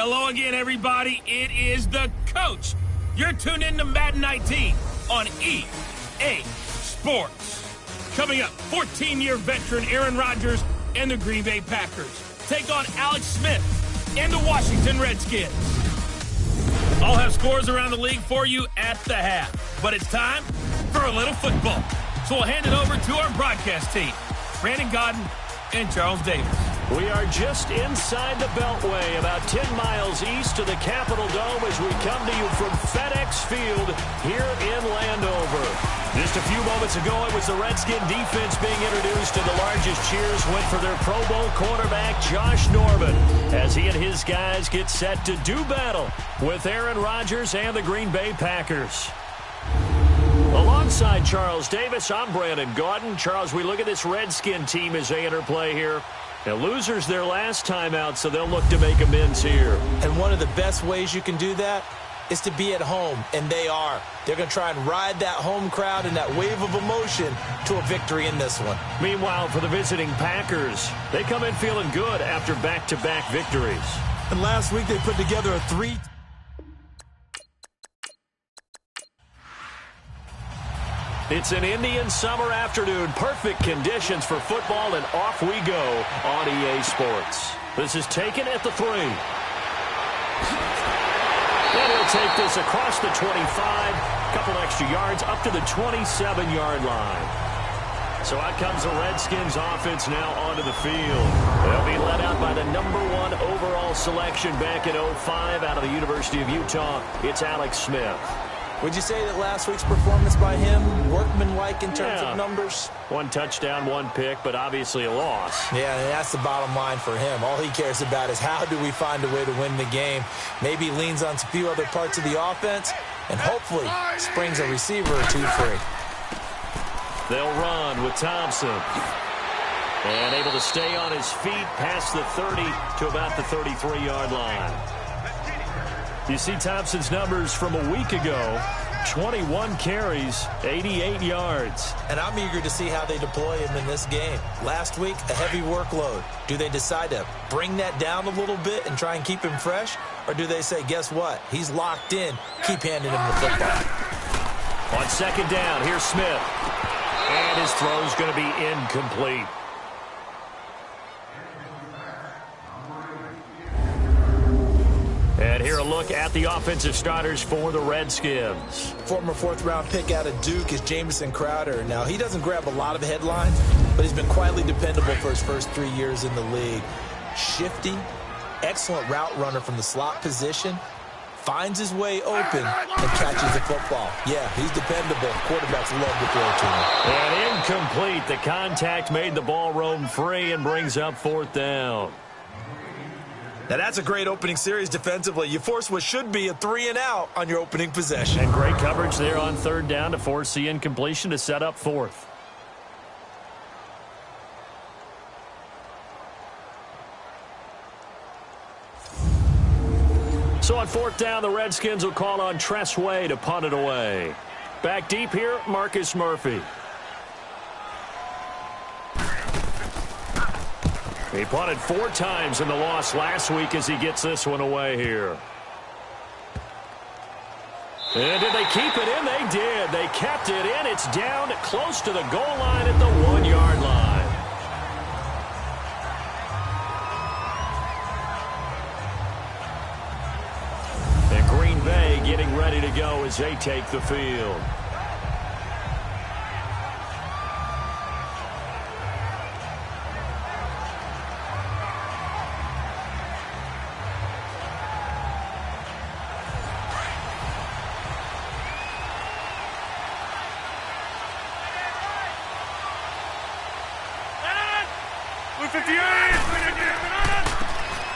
Hello again, everybody. It is the coach. You're tuned in to Madden 19 on EA Sports. Coming up, 14-year veteran Aaron Rodgers and the Green Bay Packers take on Alex Smith and the Washington Redskins. I'll have scores around the league for you at the half, but it's time for a little football. So we'll hand it over to our broadcast team, Brandon Gaudin and Charles Davis. We are just inside the Beltway, about 10 miles east of the Capitol Dome as we come to you from FedEx Field here in Landover. Just a few moments ago, it was the Redskin defense being introduced, and the largest cheers went for their Pro Bowl cornerback, Josh Norman, as he and his guys get set to do battle with Aaron Rodgers and the Green Bay Packers. Alongside Charles Davis, I'm Brandon Gaudin. Charles, we look at this Redskin team as they enter play here. Now, losers their last time out, so they'll look to make amends here. And one of the best ways you can do that is to be at home, and they are. They're going to try and ride that home crowd and that wave of emotion to a victory in this one. Meanwhile, for the visiting Packers, they come in feeling good after back-to-back victories. And last week they put together a 3. It's an Indian summer afternoon. Perfect conditions for football, and off we go on EA Sports. This is taken at the 3. And he'll take this across the 25. Couple extra yards up to the 27-yard line. So out comes the Redskins offense now onto the field. They'll be led out by the #1 overall selection back in 05 out of the University of Utah. It's Alex Smith. Would you say that last week's performance by him, workmanlike in terms of numbers? 1 touchdown, 1 pick, but obviously a loss. Yeah, and that's the bottom line for him. All he cares about is how do we find a way to win the game. Maybe he leans on a few other parts of the offense and hopefully springs a receiver or two free. They'll run with Thompson. And able to stay on his feet past the 30 to about the 33-yard line. You see Thompson's numbers from a week ago. 21 carries, 88 yards. And I'm eager to see how they deploy him in this game. Last week, a heavy workload. Do they decide to bring that down a little bit and try and keep him fresh? Or do they say, guess what? He's locked in. Keep handing him the football. On second down, here's Smith. And his throw's going to be incomplete. And here a look at the offensive starters for the Redskins. Former 4th-round pick out of Duke is Jamison Crowder. Now, he doesn't grab a lot of headlines, but he's been quietly dependable for his first 3 years in the league. Shifty, excellent route runner from the slot position, finds his way open, and catches the football. Yeah, he's dependable. Quarterbacks love to throw to him. And incomplete. The contact made the ball roam free and brings up 4th down. Now, that's a great opening series defensively. You force what should be a 3-and-out on your opening possession. And great coverage there on 3rd down to force the incompletion to set up 4th. So on 4th down, the Redskins will call on Tress Way to punt it away. Back deep here, Marcus Murphy. He punted 4 times in the loss last week as he gets this one away here. And did they keep it in? They did. They kept it in. It's down close to the goal line at the 1-yard line. And Green Bay getting ready to go as they take the field.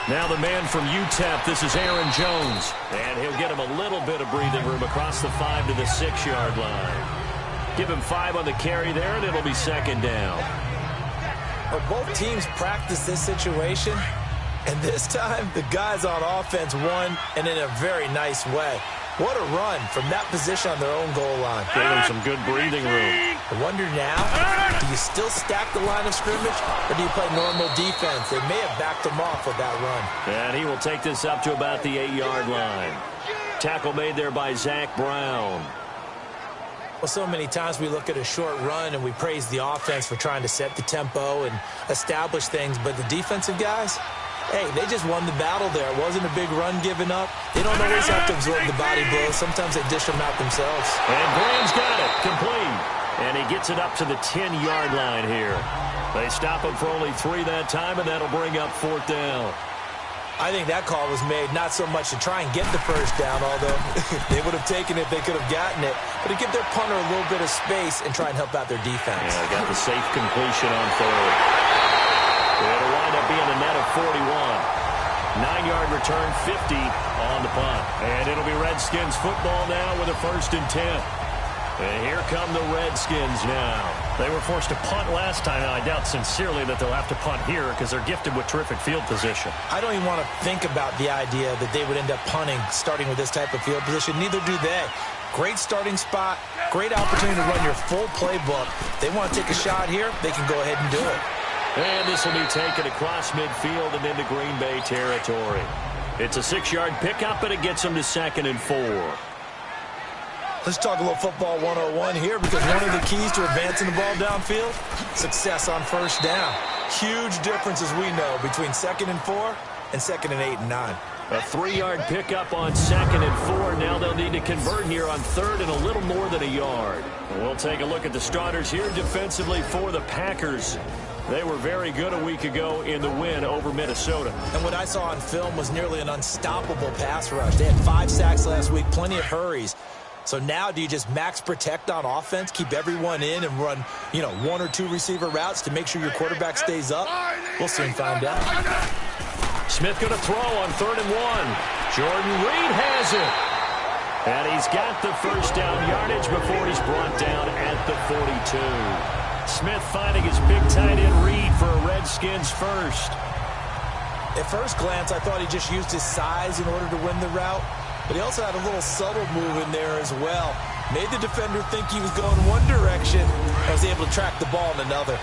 Now the man from UTEP, this is Aaron Jones. And he'll get him a little bit of breathing room across the 5 to the 6-yard line. Give him 5 on the carry there, and it'll be 2nd down. Well, both teams practice this situation, and this time the guys on offense won, and in a very nice way. What a run from that position on their own goal line. Gave them some good breathing room. I wonder now, do you still stack the line of scrimmage, or do you play normal defense? They may have backed him off with that run. And he will take this up to about the 8-yard line. Tackle made there by Zach Brown. Well, so many times we look at a short run and we praise the offense for trying to set the tempo and establish things, but the defensive guys, hey, they just won the battle there. It wasn't a big run given up. They don't always have to absorb the body blows. Sometimes they dish them out themselves. And Graham's got it, complete. And he gets it up to the 10-yard line here. They stop him for only 3 that time, and that'll bring up 4th down. I think that call was made not so much to try and get the first down, although they would have taken it if they could have gotten it, but to give their punter a little bit of space and try and help out their defense. Yeah, got the safe completion on 3rd. It'll wind up being a net of 41. 9-yard return, 50 on the punt. And it'll be Redskins football now with a 1st and 10. And here come the Redskins now. They were forced to punt last time, and I doubt sincerely that they'll have to punt here because they're gifted with terrific field position. I don't even want to think about the idea that they would end up punting starting with this type of field position. Neither do they. Great starting spot, great opportunity to run your full playbook. If they want to take a shot here, they can go ahead and do it. And this will be taken across midfield and into Green Bay territory. It's a 6-yard pickup, and it gets them to 2nd and 4. Let's talk a little football 101 here, because one of the keys to advancing the ball downfield, success on 1st down. Huge difference, as we know, between 2nd and 4 and 2nd and 8 and 9. A 3-yard pickup on 2nd and 4. Now they'll need to convert here on 3rd and a little more than a yard. We'll take a look at the starters here defensively for the Packers. They were very good a week ago in the win over Minnesota. And what I saw on film was nearly an unstoppable pass rush. They had 5 sacks last week, plenty of hurries. So now do you just max protect on offense, keep everyone in, and run, 1 or 2 receiver routes to make sure your quarterback stays up? We'll soon find out. Smith going to throw on 3rd and 1. Jordan Reed has it. And he's got the 1st down yardage before he's brought down at the 42. Smith finding his big tight end Reed for a Redskins first. At first glance, I thought he just used his size in order to win the route. But he also had a little subtle move in there as well. Made the defender think he was going one direction and was able to track the ball in another.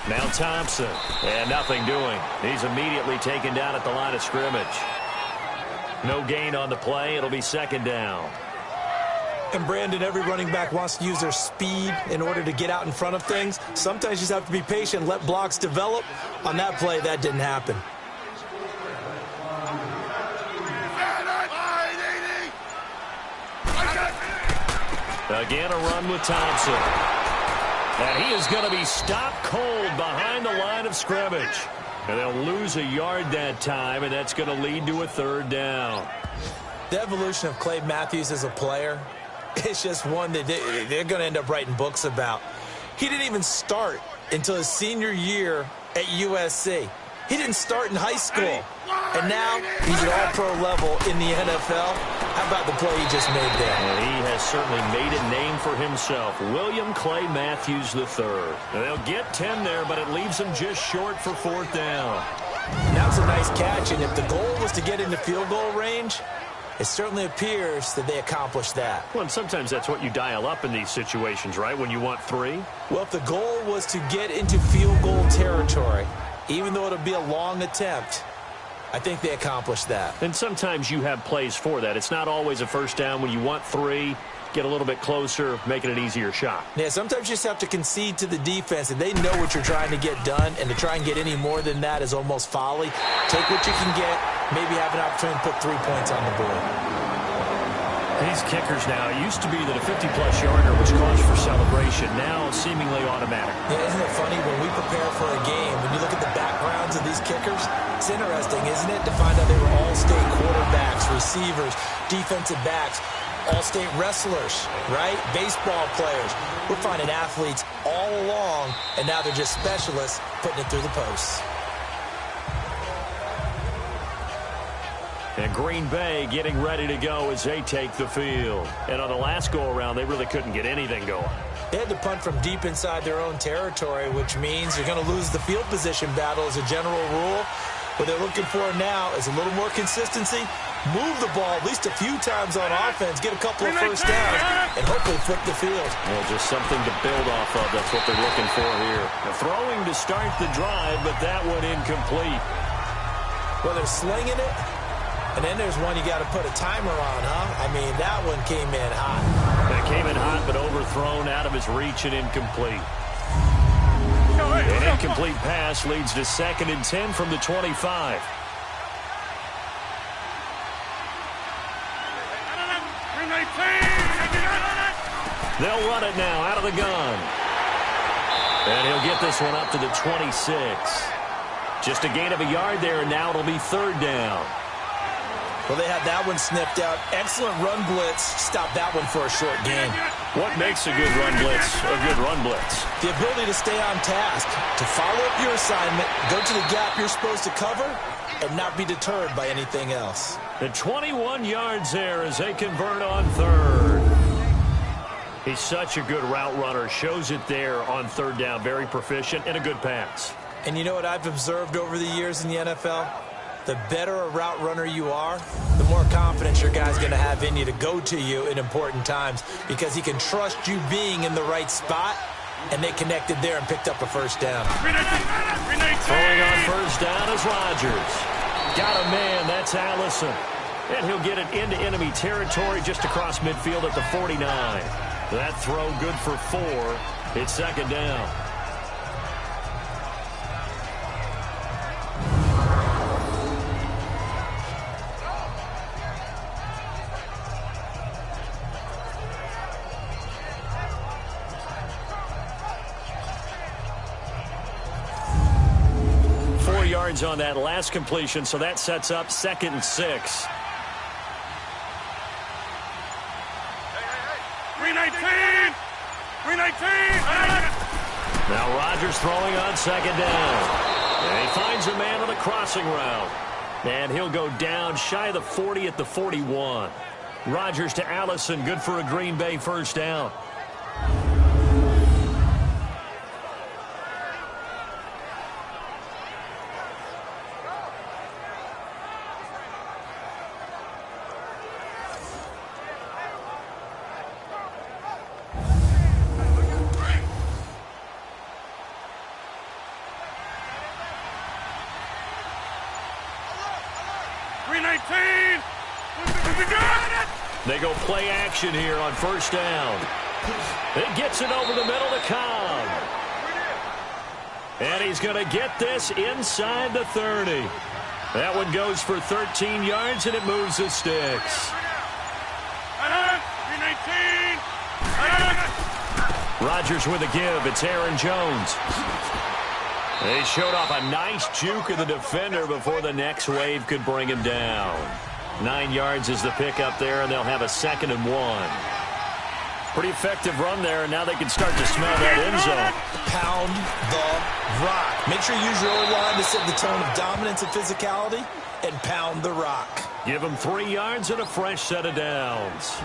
Now Thompson, and nothing doing. He's immediately taken down at the line of scrimmage. No gain on the play. It'll be 2nd down. And Brandon, every running back wants to use their speed in order to get out in front of things. Sometimes you just have to be patient, let blocks develop. On that play, that didn't happen. Again, a run with Thompson. And he is going to be stopped cold behind the line of scrimmage. And they'll lose a yard that time, and that's going to lead to a 3rd down. The evolution of Clay Matthews as a player, it's just one that they're going to end up writing books about. He didn't even start until his senior year at USC. He didn't start in high school. And now he's at all-pro level in the NFL. How about the play he just made there? Well, he has certainly made a name for himself. William Clay Matthews III. They'll get 10 there, but it leaves them just short for 4th down. That's a nice catch, and if the goal was to get into field goal range, it certainly appears that they accomplished that. Well, and sometimes that's what you dial up in these situations, right, when you want 3? Well, if the goal was to get into field goal territory, even though it'll be a long attempt, I think they accomplished that. And sometimes you have plays for that. It's not always a 1st down. When you want 3, get a little bit closer, make it an easier shot. Yeah, sometimes you just have to concede to the defense, and they know what you're trying to get done, and to try and get any more than that is almost folly. Take what you can get, maybe have an opportunity to put 3 points on the board. These kickers now, it used to be that a 50-plus yarder was cause for celebration. Now, seemingly automatic. Yeah, isn't it funny when we prepare for a game, when you look at the backgrounds of these kickers, it's interesting, isn't it, to find out they were all-state quarterbacks, receivers, defensive backs, all-state wrestlers, right? Baseball players. We're finding athletes all along, and now they're just specialists putting it through the posts. And Green Bay getting ready to go as they take the field. And on the last go-around, they really couldn't get anything going. They had to punt from deep inside their own territory, which means you're going to lose the field position battle as a general rule. What they're looking for now is a little more consistency, move the ball at least a few times on offense, get a couple of first downs, and hopefully flip the field. Well, just something to build off of. That's what they're looking for here. Now, throwing to start the drive, but that one incomplete. Well, they're slinging it, and then there's one you got to put a timer on, huh? I mean, that one came in hot. That came in hot, but overthrown out of his reach and incomplete. An incomplete pass leads to 2nd and 10 from the 25. They'll run it now out of the gun. And he'll get this one up to the 26. Just a gain of a yard there, and now it'll be 3rd down. Well, they had that one sniffed out. Excellent run blitz. Stop that one for a short gain. What makes a good run blitz a good run blitz? The ability to stay on task, to follow up your assignment, go to the gap you're supposed to cover, and not be deterred by anything else. The 21 yards there as they convert on 3rd. He's such a good route runner. Shows it there on 3rd down. Very proficient and a good pass. And you know what I've observed over the years in the NFL? The better a route runner you are, the more confidence your guy's going to have in you to go to you in important times because he can trust you being in the right spot, and they connected there and picked up a first down. Throwing on first down is Rodgers. Got a man, that's Allison. And he'll get it into enemy territory just across midfield at the 49. That throw good for 4. It's 2nd down. Yards on that last completion, so that sets up 2nd and 6. 319! 319! Now Rodgers throwing on 2nd down. And he finds a man on the crossing route. And he'll go down shy of the 40 at the 41. Rodgers to Allison, good for a Green Bay first down. They go play action here on first down. It gets it over the middle to Cobb. And he's going to get this inside the 30. That one goes for 13 yards, and it moves the sticks. Rodgers with a give. It's Aaron Jones. They showed off a nice juke of the defender before the next wave could bring him down. 9 yards is the pickup there, and they'll have a 2nd and 1. Pretty effective run there, and now they can start to smell that end zone. Pound the rock. Make sure you use your O-line to set the tone of dominance and physicality, and pound the rock. Give them 3 yards and a fresh set of downs.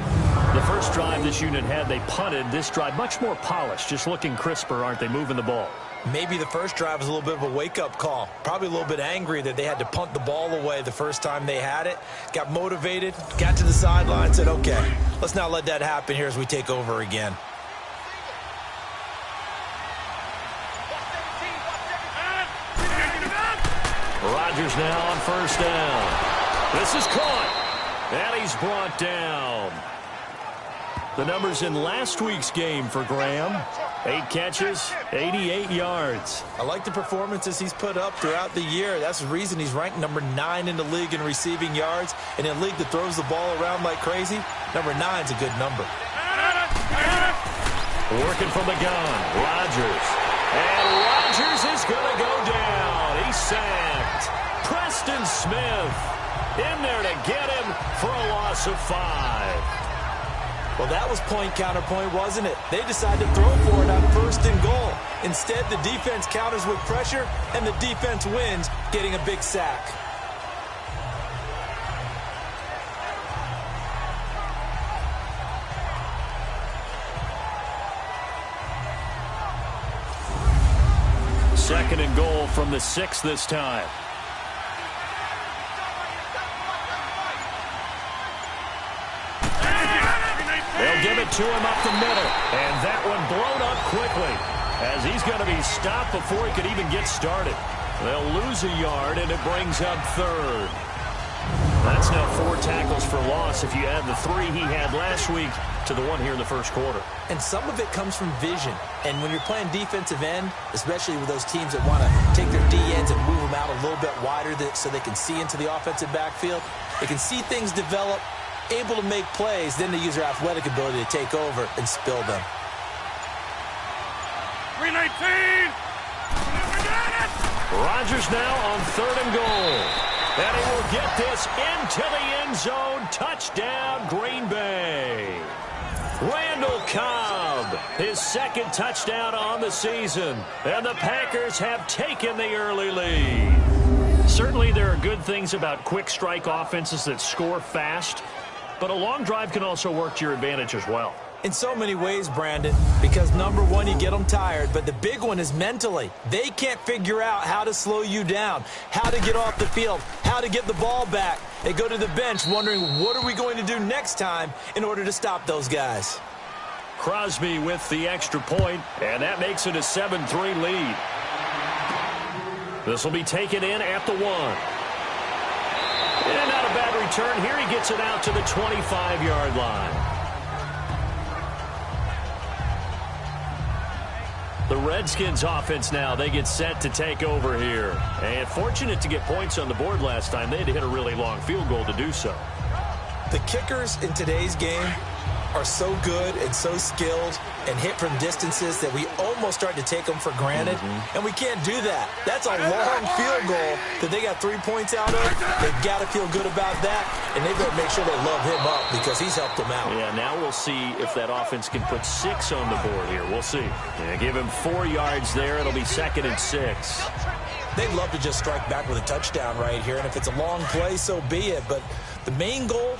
The first drive this unit had, they punted. This drive, much more polished, just looking crisper, aren't they, moving the ball? Maybe the first drive was a little bit of a wake-up call. Probably a little bit angry that they had to punt the ball away the first time they had it. Got motivated, got to the sideline, said, okay, let's not let that happen here as we take over again. Rodgers now on first down. This is caught, and he's brought down. The numbers in last week's game for Graham. 8 catches, 88 yards. I like the performances he's put up throughout the year. That's the reason he's ranked number 9 in the league in receiving yards. And in a league that throws the ball around like crazy, number 9's a good number. Working from the gun, Rodgers. And Rodgers is going to go down. He's sacked. Preston Smith in there to get him for a loss of 5. Well, that was point counterpoint, wasn't it? They decided to throw for it on 1st and goal. Instead, the defense counters with pressure, and the defense wins, getting a big sack. Second and goal from the 6 this time. They'll give it to him up the middle. And that one blown up quickly as he's going to be stopped before he could even get started. They'll lose a yard, and it brings up third. That's now 4 tackles for loss if you add the 3 he had last week to the 1 here in the first quarter. And some of it comes from vision. And when you're playing defensive end, especially with those teams that want to take their D-ends and move them out a little bit wider so they can see into the offensive backfield, they can see things develop, able to make plays, then they use their athletic ability to take over and spill them. 319! Rodgers now on 3rd and goal. And he will get this into the end zone. Touchdown, Green Bay. Randall Cobb, his 2nd touchdown on the season. And the Packers have taken the early lead. Certainly there are good things about quick strike offenses that score fast, but a long drive can also work to your advantage as well. In so many ways, Brandon, because number one, you get them tired, but the big one is mentally. They can't figure out how to slow you down, how to get off the field, how to get the ball back. They go to the bench wondering, what are we going to do next time in order to stop those guys? Crosby with the extra point, and that makes it a 7-3 lead. This will be taken in at the 1. And not a bad return. Here he gets it out to the 25-yard line. The Redskins offense now, they get set to take over here. And fortunate to get points on the board last time. They had to hit a really long field goal to do so. The kickers in today's game are so good and so skilled and hit from distances that we almost start to take them for granted. And we can't do that. That's a long field goal that they got 3 points out of. They've got to feel good about that, and they better make sure they love him up because he's helped them out. Yeah, now we'll see if that offense can put 6 on the board here. We'll see. Yeah, give him 4 yards there. It'll be 2nd and 6. They'd love to just strike back with a touchdown right here, and if it's a long play, so be it. But the main goal,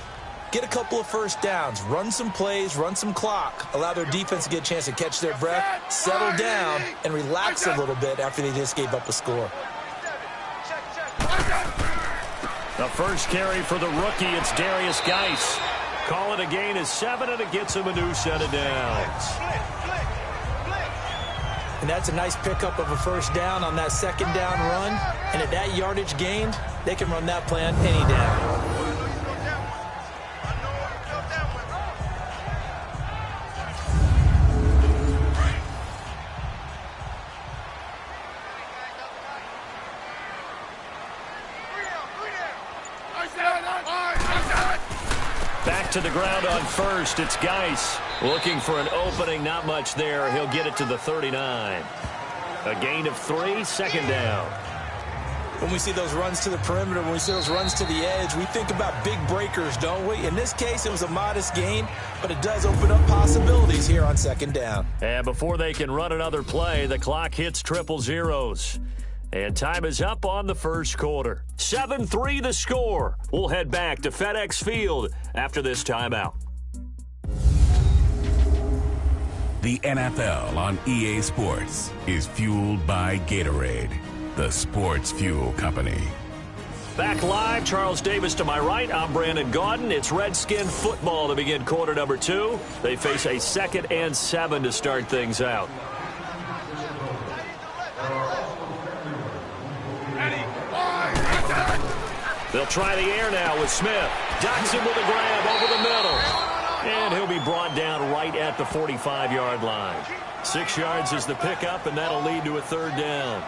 get a couple of first downs, run some plays, run some clock, allow their defense to get a chance to catch their breath, settle down, and relax a little bit after they just gave up a score. The first carry for the rookie, it's Darius Geis. Call it a gain of 7, and it gets him a new set of downs. And that's a nice pickup of a first down on that 2nd down run. And at that yardage gained, they can run that play on any down. Back to the ground on 1st. It's Geis looking for an opening. Not much there. He'll get it to the 39. A gain of 3, 2nd down. When we see those runs to the perimeter, when we see those runs to the edge, we think about big breakers, don't we? In this case, it was a modest gain, but it does open up possibilities here on 2nd down. And before they can run another play, the clock hits triple zeros. And time is up on the first quarter. 7-3 the score. We'll head back to FedEx Field after this timeout. The NFL on EA Sports is fueled by Gatorade, the sports fuel company. Back live, Charles Davis to my right. I'm Brandon Gaudin. It's Redskin football to begin quarter number 2. They face a 2nd and 7 to start things out. They'll try the air now with Smith. Ducks him with a grab over the middle. And he'll be brought down right at the 45-yard line. 6 yards is the pickup, and that'll lead to a 3rd down.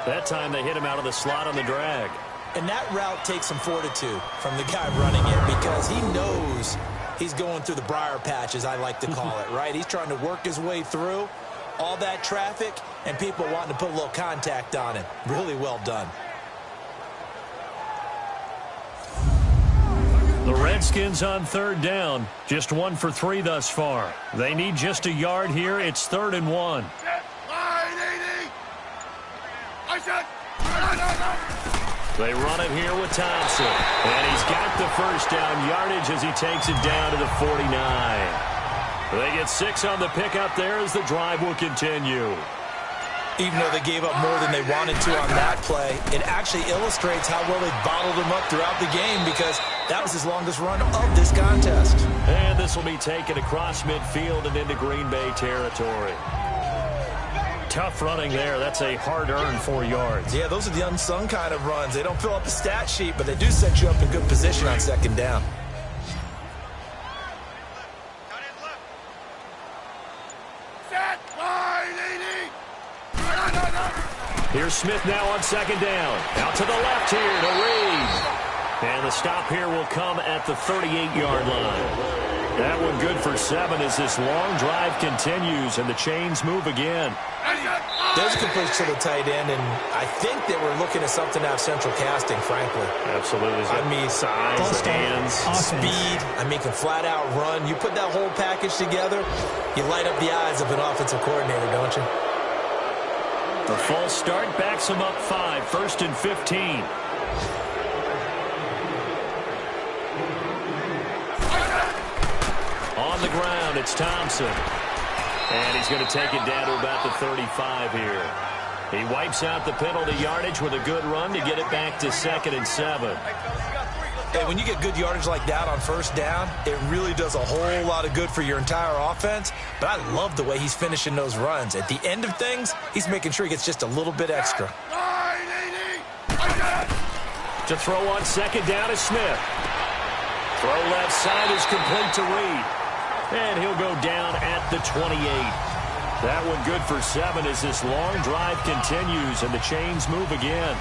That time they hit him out of the slot on the drag. And that route takes some fortitude from the guy running it because he knows he's going through the briar patch, as I like to call it, right? He's trying to work his way through all that traffic and people wanting to put a little contact on him. Really well done. The Redskins on 3rd down. Just 1 for 3 thus far. They need just a yard here. It's 3rd and 1. They run it here with Thompson. And he's got the first down yardage as he takes it down to the 49. They get 6 on the pickup there as the drive will continue. Even though they gave up more than they wanted to on that play, it actually illustrates how well they bottled them up throughout the game because That was his longest run of this contest. And this will be taken across midfield and into Green Bay territory. Tough running there. That's a hard-earned 4 yards. Yeah, those are the unsung kind of runs. They don't fill up the stat sheet, but they do set you up in good position on second down. Here's Smith now on second down. Out to the left here to Reed. And the stop here will come at the 38-yard line. That one good for 7 as this long drive continues and the chains move again. There's a complete to the tight end, and I think that we're looking at something out of central casting, frankly. Absolutely. I mean, size, hands, speed. I mean, can flat out run. You put that whole package together, you light up the eyes of an offensive coordinator, don't you? The false start backs him up 5, 1st and 15. On the ground, it's Thompson. And he's going to take it down to about the 35 here. He wipes out the penalty yardage with a good run to get it back to 2nd and 7. Hey, when you get good yardage like that on first down, it really does a whole lot of good for your entire offense. But I love the way he's finishing those runs. At the end of things, he's making sure he gets just a little bit extra. To throw on second down is Smith. Throw left side is complete to Reed. And he'll go down at the 28. That one good for 7 as this long drive continues and the chains move again.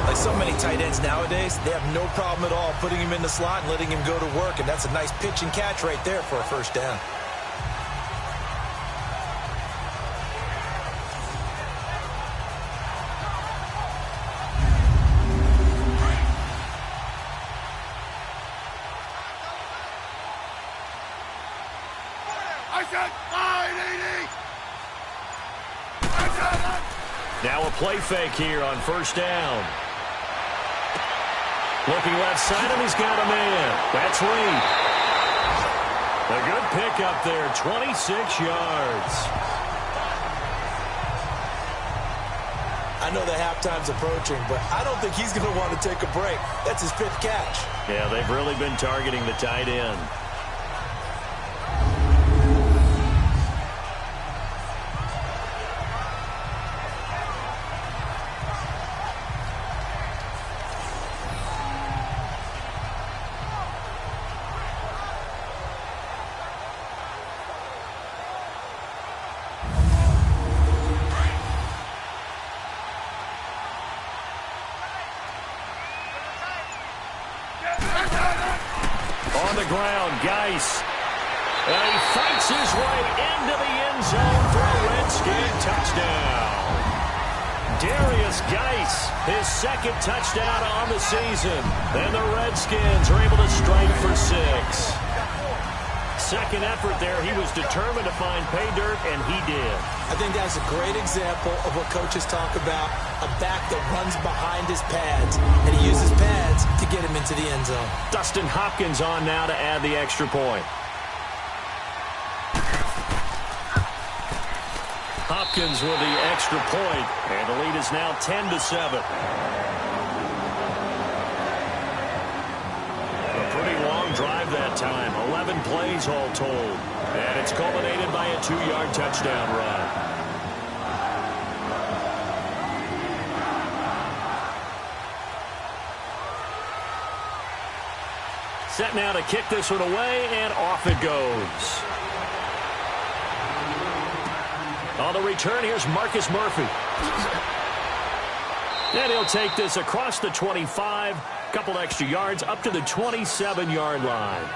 Like so many tight ends nowadays, they have no problem at all putting him in the slot and letting him go to work. And that's a nice pitch and catch right there for a first down. Now a play fake here on first down. Looking left side, and he's got a man. That's Reed. A good pickup there, 26 yards. I know the halftime's approaching, but I don't think he's going to want to take a break. That's his 5th catch. Yeah, they've really been targeting the tight end. On the ground, Geis. And he fights his way into the end zone for a Redskin touchdown. Darius Geis, his 2nd touchdown on the season. And the Redskins are able to strike for 6. Second effort there, he was determined to find pay dirt, and he did. I think that's a great example of what coaches talk about, a back that runs behind his pads, and he uses pads to get him into the end zone. Dustin Hopkins on now to add the extra point. Hopkins with the extra point, and the lead is now 10-7. A pretty long drive that time, 11 plays all told, and it's culminated by a 2-yard touchdown run. Set now to kick this one away, and off it goes. On the return, here's Marcus Murphy. And he'll take this across the 25, couple extra yards, up to the 27-yard line.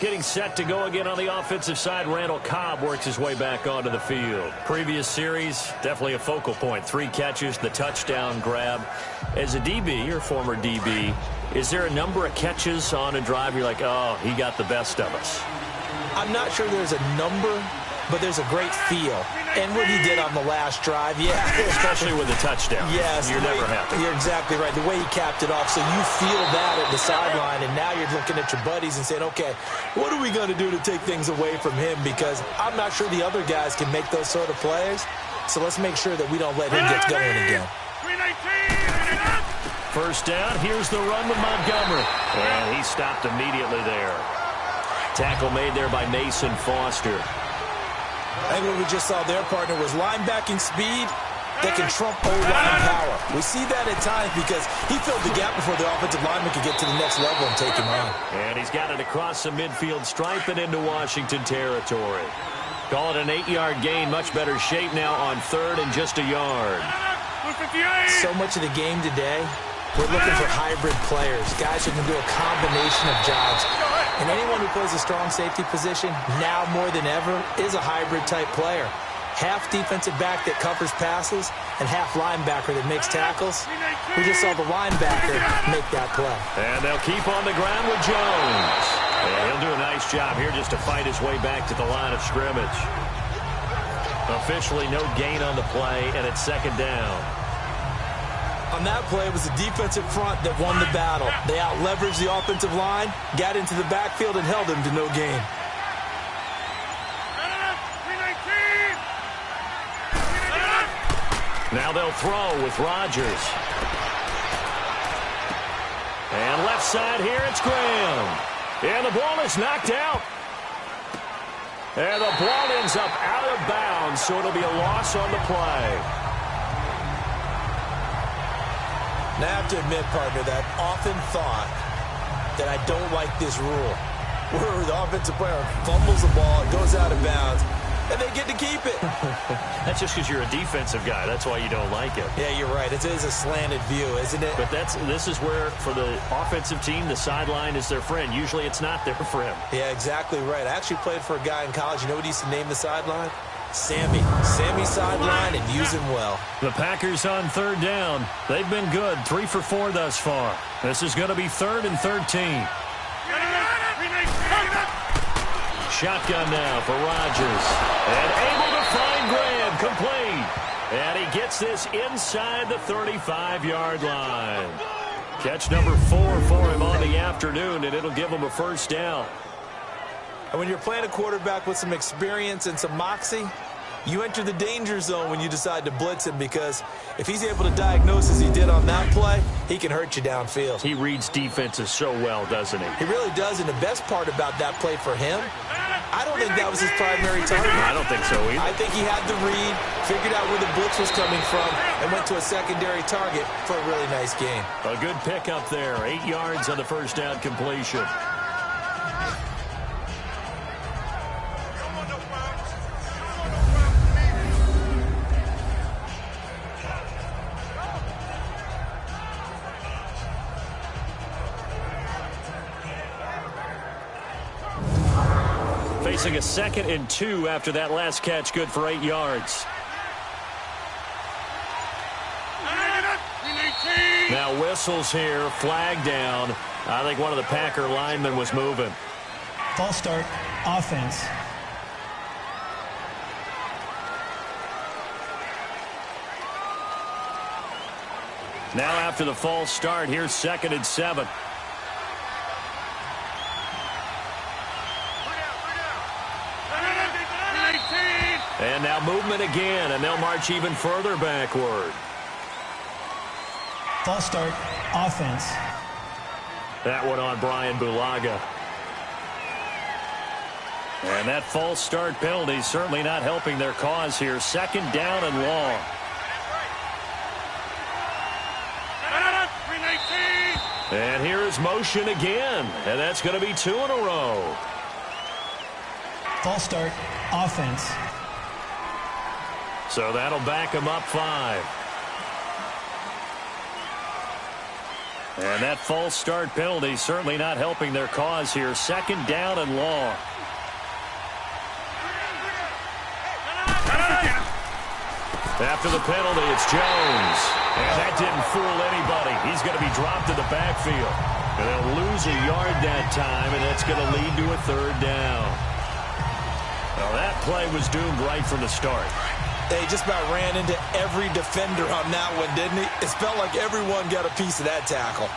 Getting set to go again on the offensive side, Randall Cobb works his way back onto the field. Previous series, definitely a focal point. 3 catches, the touchdown grab. As a DB, or former DB, is there a number of catches on a drive you're like, oh, he got the best of us? I'm not sure there's a number, but there's a great feel. And what he did on the last drive, yeah. Especially with a touchdown. Yes. You're never happy. You're exactly right. The way he capped it off, so you feel that at the sideline, and now you're looking at your buddies and saying, okay, what are we going to do to take things away from him? Because I'm not sure the other guys can make those sort of plays, so let's make sure that we don't let him get going again. First down, here's the run with Montgomery. And he stopped immediately there. Tackle made there by Mason Foster. I think what we just saw there, partner, was linebacking speed that can trump O-line power. We see that at times because he filled the gap before the offensive lineman could get to the next level and take him on. And he's got it across the midfield stripe and into Washington territory. Call it an 8-yard gain. Much better shape now on third and just a yard. So much of the game today, we're looking for hybrid players, guys who can do a combination of jobs. And anyone who plays a strong safety position, now more than ever, is a hybrid-type player. Half defensive back that covers passes and half linebacker that makes tackles. We just saw the linebacker make that play. And they'll keep on the ground with Jones. And he'll do a nice job here just to fight his way back to the line of scrimmage. Officially no gain on the play, and it's second down. On that play, it was the defensive front that won the battle. They out-leveraged the offensive line, got into the backfield, and held him to no gain. Now they'll throw with Rodgers. And left side here, it's Graham. And the ball is knocked out. And the ball ends up out of bounds, so it'll be a loss on the play. Now, I have to admit, partner, that I've often thought that I don't like this rule, where the offensive player fumbles the ball, it goes out of bounds, and they get to keep it. That's just because you're a defensive guy. That's why you don't like it. Yeah, you're right. It is a slanted view, isn't it? But this is where, for the offensive team, the sideline is their friend. Usually it's not their friend. Yeah, exactly right. I actually played for a guy in college. You know what he used to name the sideline? Sammy. Sammy sideline, and use him well. The Packers on third down. They've been good. 3 for 4 thus far. This is going to be 3rd and 13. Shotgun now for Rodgers. And able to find Graham, complete. And he gets this inside the 35-yard line. Catch number 4 for him on the afternoon, and it'll give him a first down. And when you're playing a quarterback with some experience and some moxie, you enter the danger zone when you decide to blitz him, because if he's able to diagnose as he did on that play, he can hurt you downfield. He reads defenses so well, doesn't he? He really does, and the best part about that play for him, I don't think that was his primary target. I don't think so either. I think he had the read, figured out where the blitz was coming from, and went to a secondary target for a really nice gain. A good pickup there. 8 yards on the first down completion. Facing a 2nd and 2 after that last catch, good for 8 yards. Now whistles here, flag down. I think one of the Packer linemen was moving. False start, offense. Now after the false start, here's 2nd and 7. And now movement again, and they'll march even further backward. False start, offense. That one on Brian Bulaga. And that false start penalty certainly not helping their cause here. 2nd down and long. And here is motion again, and that's going to be 2 in a row. False start, offense. So that'll back them up 5. And that false start penalty certainly not helping their cause here. 2nd down and long. After the penalty, it's Jones. And that didn't fool anybody. He's going to be dropped in the backfield. And they'll lose a yard that time, and that's going to lead to a 3rd down. Well, that play was doomed right from the start. They just about ran into every defender on that one, didn't he? It felt like everyone got a piece of that tackle.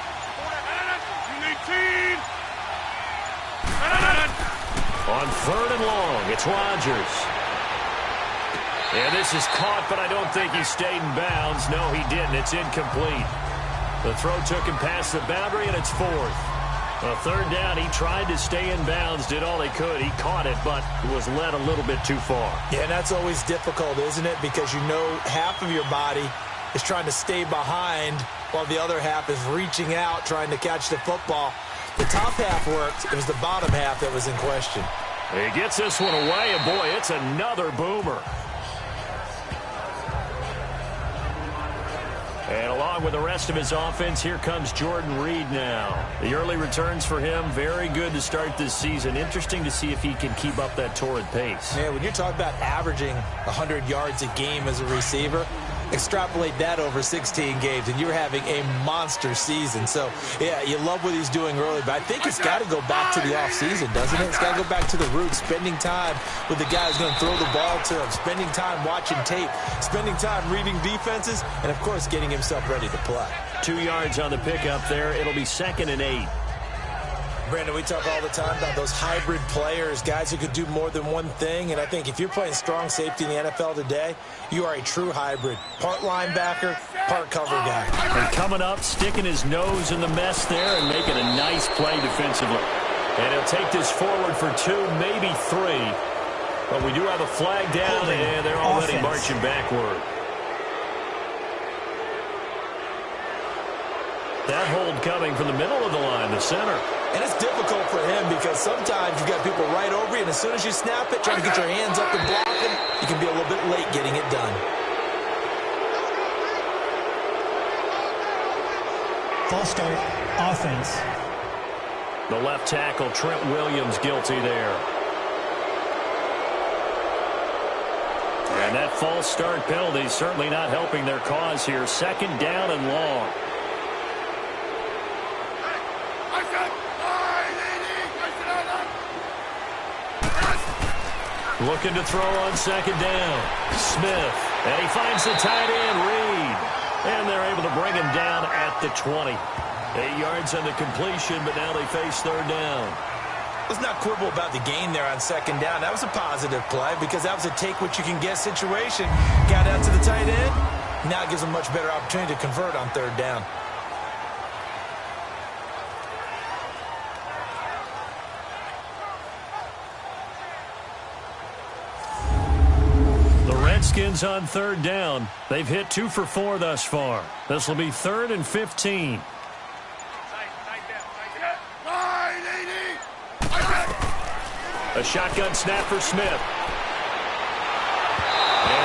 On 3rd and long, it's Rodgers. And this is caught, but I don't think he stayed in bounds. No, he didn't. It's incomplete. The throw took him past the boundary, and it's fourth. A third down, he tried to stay in bounds, did all he could. He caught it, but was led a little bit too far. Yeah, and that's always difficult, isn't it? Because you know half of your body is trying to stay behind while the other half is reaching out, trying to catch the football. The top half worked. It was the bottom half that was in question. He gets this one away, and boy, it's another boomer. And along with the rest of his offense, here comes Jordan Reed now. The early returns for him, very good to start this season. Interesting to see if he can keep up that torrid pace. Yeah, when you're talking about averaging 100 yards a game as a receiver, extrapolate that over 16 games, and you're having a monster season. So, yeah, you love what he's doing early, but I think it's got to go back to the offseason, doesn't it? It's got to go back to the roots, spending time with the guy who's going to throw the ball to him, spending time watching tape, spending time reading defenses, and, of course, getting himself ready to play. 2 yards on the pickup there. It'll be 2nd and 8. Brandon, we talk all the time about those hybrid players, guys who could do more than one thing, and I think if you're playing strong safety in the NFL today, you are a true hybrid. Part linebacker, part cover guy. And coming up, sticking his nose in the mess there and making a nice play defensively. And he'll take this forward for 2, maybe 3. But we do have a flag down, and they're already marching backward. That hold coming from the middle of the line, the center. And it's difficult for him because sometimes you've got people right over you, and as soon as you snap it, trying to get your hands up and block them, you can be a little bit late getting it done. False start, offense. The left tackle, Trent Williams, guilty there. And that false start penalty certainly not helping their cause here. 2nd down and long. Looking to throw on 2nd down. Smith. And he finds the tight end, Reed. And they're able to bring him down at the 20. 8 yards on the completion, but now they face 3rd down. Let's not quibble about the gain there on 2nd down. That was a positive play because that was a take-what-you-can-get situation. Got out to the tight end. Now it gives them a much better opportunity to convert on 3rd down. Redskins on 3rd down. They've hit 2 for 4 thus far. This will be 3rd and 15. A shotgun snap for Smith. And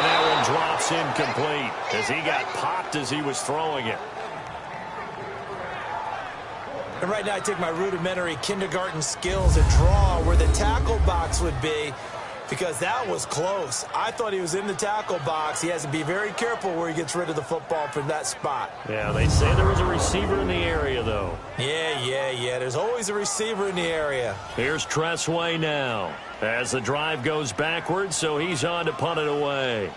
that one drops incomplete as he got popped as he was throwing it. And right now I take my rudimentary kindergarten skills and draw where the tackle box would be, because that was close. I thought he was in the tackle box. He has to be very careful where he gets rid of the football from that spot. Yeah, they say there was a receiver in the area, though. Yeah. There's always a receiver in the area. Here's Tressway now as the drive goes backwards, so he's on to punt it away.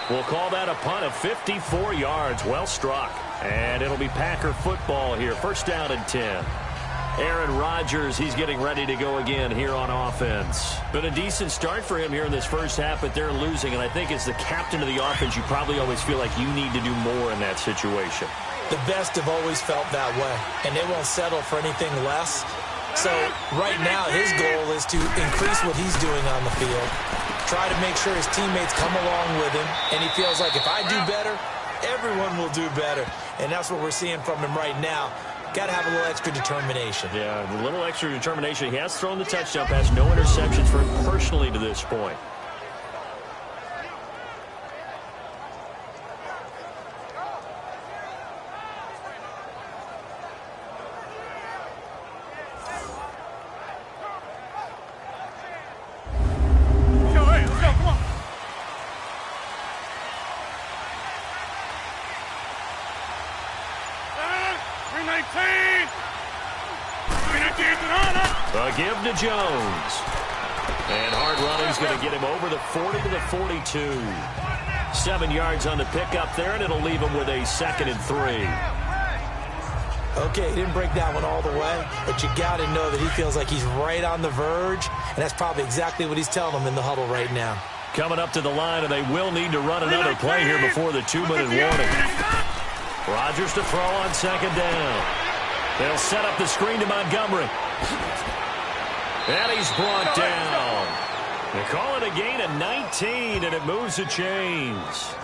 We'll call that a punt of 54 yards. Well struck. And it'll be Packer football here. 1st down and 10. Aaron Rodgers, he's getting ready to go again here on offense. Been a decent start for him here in this first half, but they're losing. And I think as the captain of the offense, you probably always feel like you need to do more in that situation. The best have always felt that way, and they won't settle for anything less. So right now his goal is to increase what he's doing on the field, try to make sure his teammates come along with him, and he feels like if I do better, everyone will do better. And that's what we're seeing from him right now. Got to have a little extra determination. Yeah, a little extra determination. He has thrown the touchdown pass, no interceptions for him personally to this point. A give to Jones. And hard running's going to get him over the 40 to the 42. 7 yards on the pickup there, and it'll leave him with a 2nd and 3. Okay, he didn't break that one all the way, but you got to know that he feels like he's right on the verge, and that's probably exactly what he's telling them in the huddle right now. Coming up to the line, and they will need to run another play here before the 2-minute warning. Rodgers to throw on second down. They'll set up the screen to Montgomery. And he's brought down. They call it a gain of 19, and it moves the chains.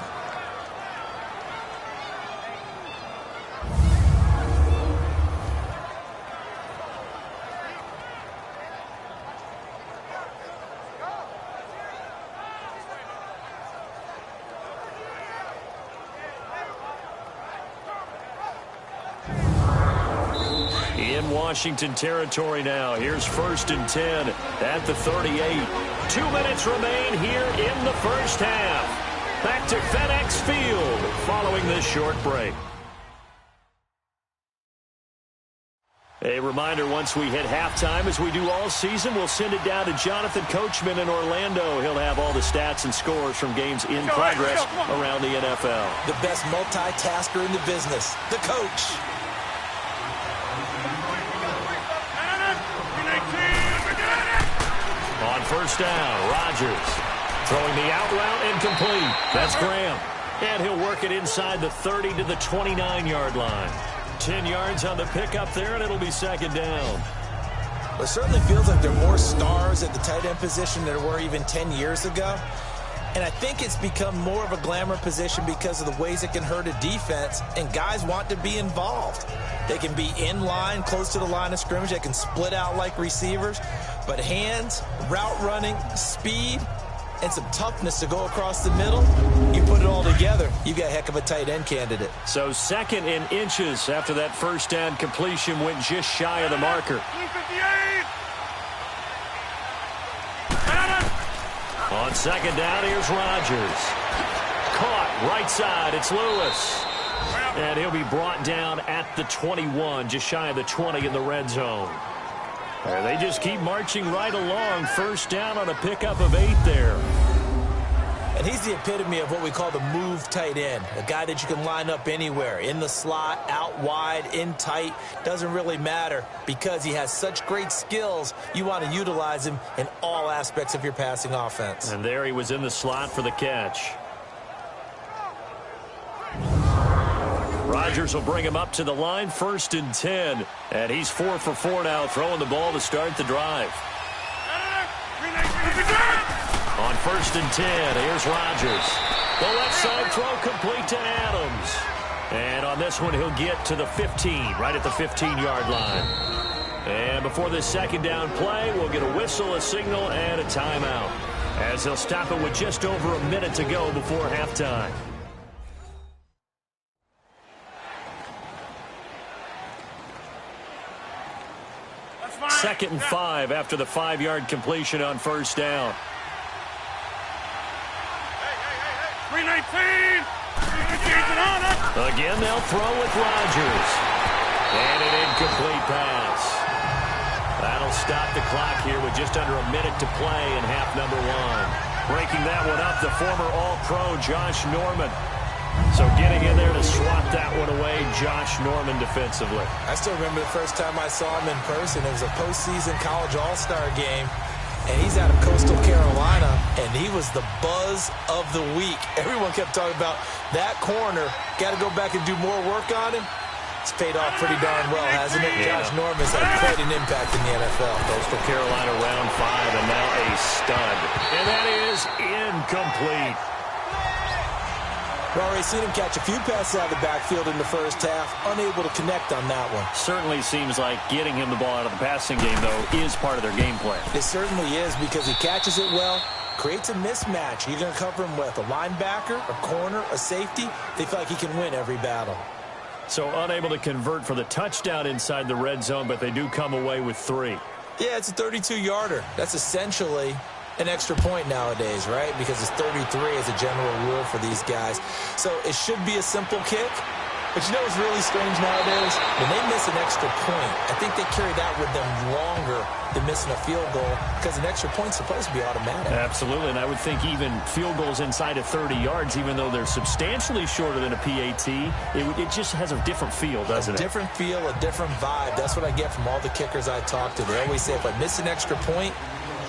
Washington territory now. Here's 1st and 10 at the 38. 2 minutes remain here in the first half. Back to FedEx Field following this short break. A reminder, once we hit halftime, as we do all season, we'll send it down to Jonathan Coachman in Orlando. He'll have all the stats and scores from games in progress around the NFL. The best multitasker in the business, the coach. On first down, Rodgers throwing the out route incomplete. That's Graham. And he'll work it inside the 30 to the 29-yard line. 10 yards on the pickup there, and it'll be second down. Well, it certainly feels like there are more stars at the tight end position than there were even 10 years ago. And I think it's become more of a glamour position because of the ways it can hurt a defense, and guys want to be involved. They can be in line, close to the line of scrimmage. They can split out like receivers. But hands, route running, speed, and some toughness to go across the middle, you put it all together, you got a heck of a tight end candidate. So 2nd and inches after that first down completion went just shy of the marker. On second down, here's Rodgers. Caught right side, it's Lewis. And he'll be brought down at the 21, just shy of the 20 in the red zone. And they just keep marching right along. First down on a pickup of 8 there. And he's the epitome of what we call the move tight end. A guy that you can line up anywhere. In the slot, out wide, in tight. Doesn't really matter because he has such great skills. You want to utilize him in all aspects of your passing offense. And there he was in the slot for the catch. Rodgers will bring him up to the line, 1st and 10. And he's 4 for 4 now, throwing the ball to start the drive. On 1st and 10, here's Rodgers. The left side throw complete to Adams. And on this one, he'll get to the 15, right at the 15-yard line. And before this second down play, we'll get a whistle, a signal, and a timeout, as he'll stop it with just over a minute to go before halftime. Second and 5 after the 5-yard completion on first down. 319. Again, they'll throw with Rodgers. And an incomplete pass. That'll stop the clock here with just under a minute to play in half number 1. Breaking that one up, the former All-Pro Josh Norman. So getting in there to swat that one away, Josh Norman defensively. I still remember the first time I saw him in person. It was a postseason college all-star game, and he's out of Coastal Carolina, and he was the buzz of the week. Everyone kept talking about that corner. Got to go back and do more work on him. It's paid off pretty darn well, hasn't it? Yeah. Josh Norman's had quite an impact in the NFL. Coastal Carolina round 5, and now a stud. And that is incomplete. We've already seen him catch a few passes out of the backfield in the first half, unable to connect on that one. Certainly seems like getting him the ball out of the passing game, though, is part of their game plan. It certainly is, because he catches it well, creates a mismatch. You're going to cover him with a linebacker, a corner, a safety. They feel like he can win every battle. So unable to convert for the touchdown inside the red zone, but they do come away with 3. Yeah, it's a 32-yarder. That's essentially an extra point nowadays, right? Because it's 33 as a general rule for these guys. So it should be a simple kick, But you know what's really strange nowadays? When they miss an extra point, I think they carry that with them longer than missing a field goal because an extra point's supposed to be automatic. Absolutely, and I would think even field goals inside of 30 yards, even though they're substantially shorter than a PAT, it just has a different feel, doesn't it? A different feel, a different vibe. That's what I get from all the kickers I talk to. They always say if I miss an extra point,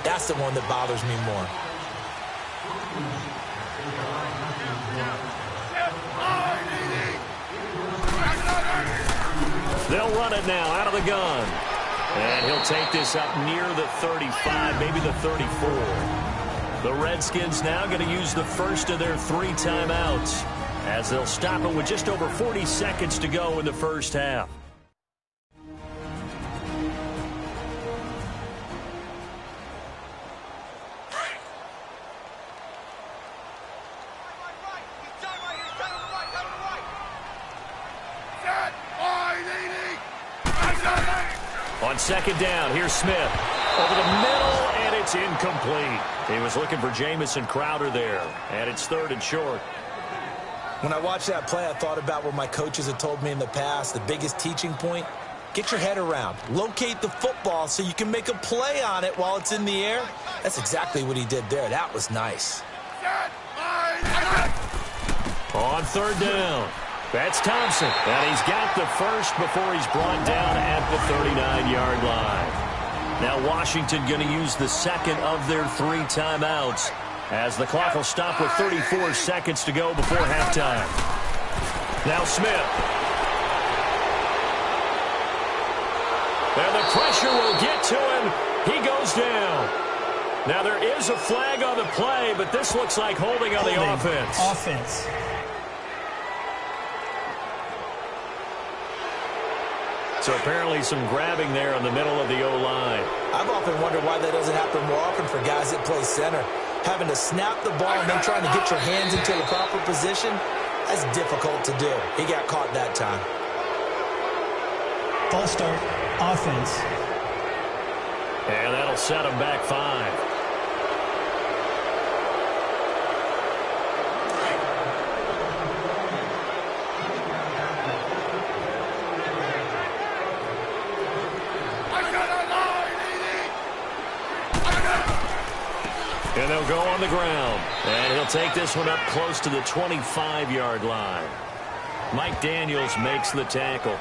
that's the one that bothers me more. They'll run it now out of the gun. And he'll take this up near the 35, maybe the 34. The Redskins now going to use the first of their 3 timeouts as they'll stop it with just over 40 seconds to go in the first half. On second down, here's Smith. Over the middle, and it's incomplete. He was looking for Jamison Crowder there, and it's 3rd and short. When I watched that play, I thought about what my coaches had told me in the past. The biggest teaching point, get your head around. Locate the football so you can make a play on it while it's in the air. That's exactly what he did there. That was nice. On 3rd down. That's Thompson, and he's got the first before he's brought down at the 39-yard line. Now Washington going to use the second of their 3 timeouts as the clock will stop with 34 seconds to go before halftime. Now Smith. And the pressure will get to him. He goes down. Now there is a flag on the play, but this looks like holding on the offense. So apparently some grabbing there in the middle of the O-line. I've often wondered why that doesn't happen more often for guys that play center. Having to snap the ball and then trying to get your hands into the proper position, that's difficult to do. He got caught that time. False start, offense. And that'll set him back 5. And they'll go on the ground. And he'll take this one up close to the 25-yard line. Mike Daniels makes the tackle.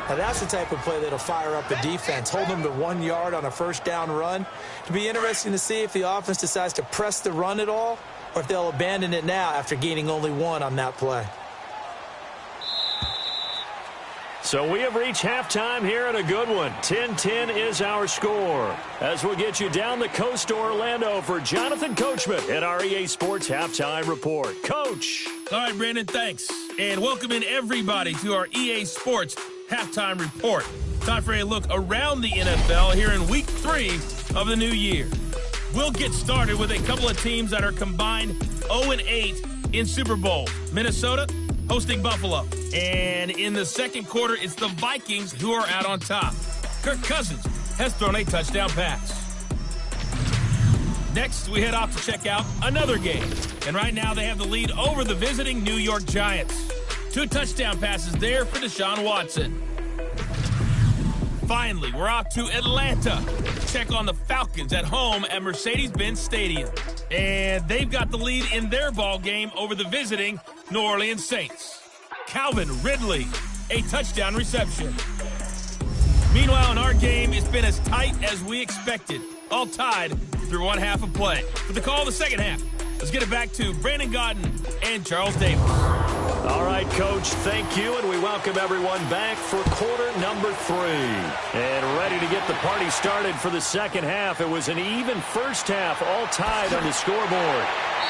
Now that's the type of play that'll fire up the defense. Hold them to 1 yard on a first down run. It'll be interesting to see if the offense decides to press the run at all or if they'll abandon it now after gaining only 1 on that play. So we have reached halftime here in a good one. 10-10 is our score. As we'll get you down the coast to Orlando for Jonathan Coachman at our EA Sports Halftime Report. Coach. All right, Brandon, thanks. And welcome in everybody to our EA Sports Halftime Report. Time for a look around the NFL here in Week 3 of the new year. We'll get started with a couple of teams that are combined 0-8 in Super Bowl. Minnesota hosting Buffalo. And in the second quarter, it's the Vikings who are out on top. Kirk Cousins has thrown a touchdown pass. Next, we head off to check out another game. And right now, they have the lead over the visiting New York Giants. 2 touchdown passes there for Deshaun Watson. Finally, we're off to Atlanta. Check on the Falcons at home at Mercedes-Benz Stadium. And they've got the lead in their ball game over the visiting New Orleans Saints. Calvin Ridley, a touchdown reception. Meanwhile, in our game, it's been as tight as we expected. All tied through one half of play. For the call of the second half, let's get it back to Brandon Gaudin and Charles Davis. All right, Coach, thank you, and we welcome everyone back for quarter number 3. And ready to get the party started for the second half. It was an even first half, all tied on the scoreboard.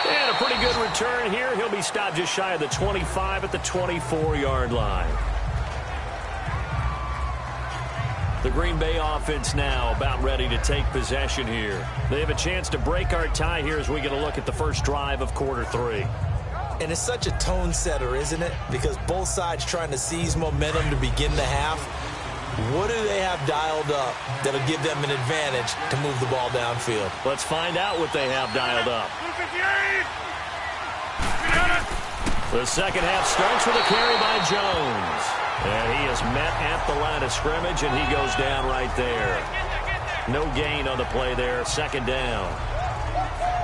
And a pretty good return here. He'll be stopped just shy of the 25 at the 24-yard line. The Green Bay offense now about ready to take possession here. They have a chance to break our tie here as we get a look at the first drive of quarter 3. And it's such a tone setter, isn't it? Because both sides trying to seize momentum to begin the half. What do they have dialed up that'll give them an advantage to move the ball downfield? Let's find out what they have dialed up. The second half starts with a carry by Jones. And he is met at the line of scrimmage, and he goes down right there. No gain on the play there, second down.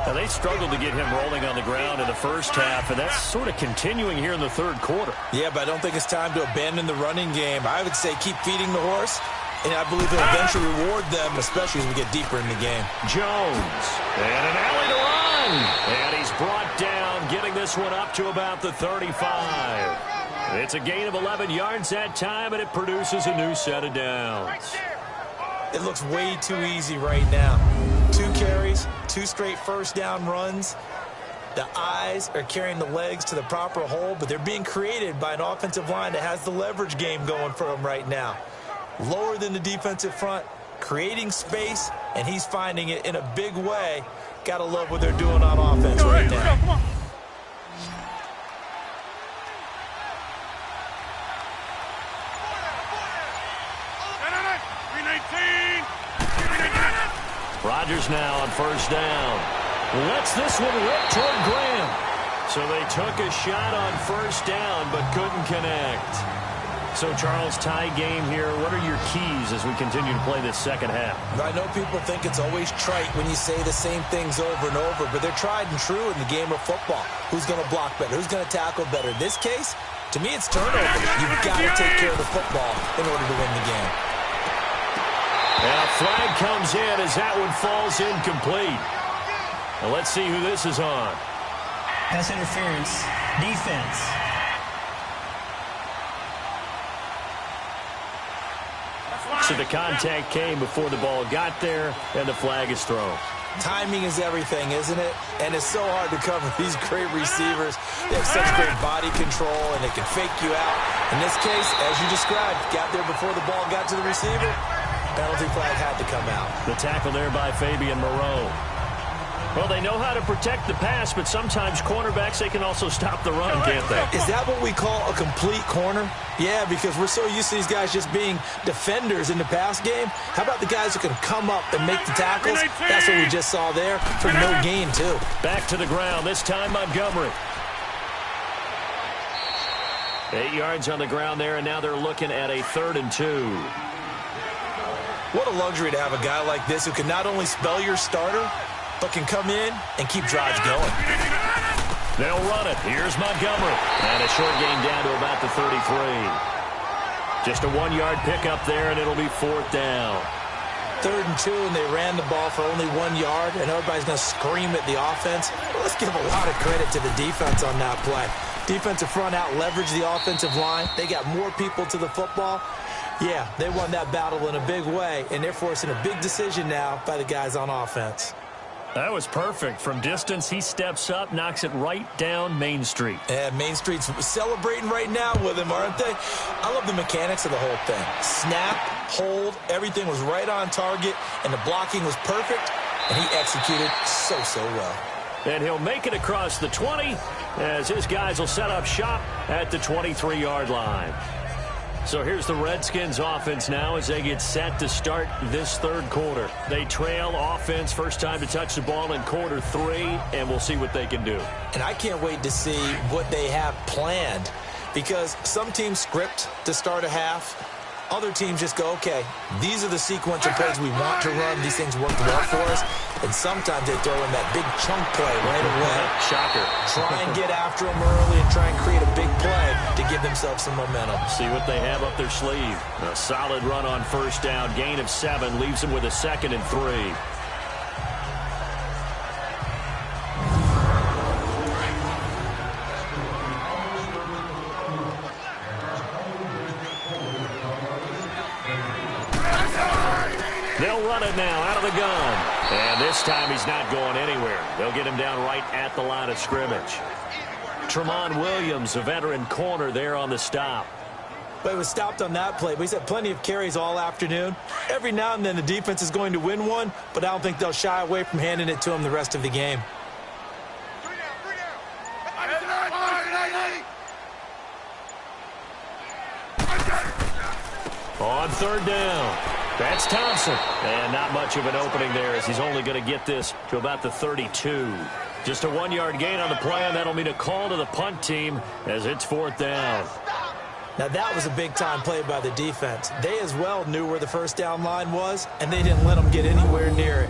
Now, they struggled to get him rolling on the ground in the first half, and that's sort of continuing here in the third quarter. Yeah, but I don't think it's time to abandon the running game. I would say keep feeding the horse, and I believe he'll eventually reward them, especially as we get deeper in the game. Jones, and an alley to run. And he's brought down, getting this one up to about the 35. It's a gain of 11 yards that time, and it produces a new set of downs. It looks way too easy right now. 2 carries, 2 straight first down runs. The eyes are carrying the legs to the proper hole, but they're being created by an offensive line that has the leverage game going for them right now. Lower than the defensive front, creating space, and he's finding it in a big way. Gotta love what they're doing on offense right now. Come on. Rodgers now on first down. Lets this one rip toward Graham. So they took a shot on first down but couldn't connect. So, Charles, tie game here. What are your keys as we continue to play this second half? I know people think it's always trite when you say the same things over and over, but they're tried and true in the game of football. Who's going to block better? Who's going to tackle better? In this case, to me, it's turnover. You've got to take care of the football in order to win the game. And a flag comes in as that one falls incomplete. Now let's see who this is on. Pass interference. Defense. So the contact came before the ball got there, and the flag is thrown. Timing is everything, isn't it? And it's so hard to cover these great receivers. They have such great body control, and they can fake you out. In this case, as you described, got there before the ball got to the receiver. Penalty flag had to come out. The tackle there by Fabian Moreau. Well, they know how to protect the pass, but sometimes cornerbacks, they can also stop the run, can't they? Is that what we call a complete corner? Yeah, because we're so used to these guys just being defenders in the pass game. How about the guys who can come up and make the tackles? That's what we just saw there for no gain, too. Back to the ground, this time Montgomery. 8 yards on the ground there, and now they're looking at a 3rd and 2. What a luxury to have a guy like this who can not only spell your starter, but can come in and keep drives going. They'll run it. Here's Montgomery. And a short gain down to about the 33. Just a 1-yard pickup there, and it'll be 4th down. 3rd and 2, and they ran the ball for only 1 yard, and everybody's going to scream at the offense. Well, let's give a lot of credit to the defense on that play. Defensive front out leveraged the offensive line. They got more people to the football. Yeah, they won that battle in a big way, and they're forcing a big decision now by the guys on offense. That was perfect. From distance, he steps up, knocks it right down Main Street. And Main Street's celebrating right now with him, aren't they? I love the mechanics of the whole thing. Snap, hold, everything was right on target, and the blocking was perfect, and he executed so well. And he'll make it across the 20 as his guys will set up shop at the 23-yard line. So here's the Redskins offense now as they get set to start this 3rd quarter. They trail offense, first time to touch the ball in quarter 3, and we'll see what they can do. And I can't wait to see what they have planned, because some teams script to start a half. Other teams just go, okay, these are the sequence of plays we want to run. These things work well for us. And sometimes they throw in that big chunk play right away. Shocker. Try and get after them early and try and create a big play to give themselves some momentum. See what they have up their sleeve. A solid run on first down. Gain of 7 leaves them with a 2nd and 3. They'll run it now out of the gun. And this time he's not going anywhere. They'll get him down right at the line of scrimmage. Tramon Williams, a veteran corner there on the stop. But he was stopped on that play. But he's had plenty of carries all afternoon. Every now and then the defense is going to win one, but I don't think they'll shy away from handing it to him the rest of the game. On 3rd down. That's Thompson. And not much of an opening there as he's only going to get this to about the 32. Just a 1-yard gain on the play, and that'll mean a call to the punt team as it's 4th down. Now, that was a big-time play by the defense. They as well knew where the first down line was, and they didn't let them get anywhere near it.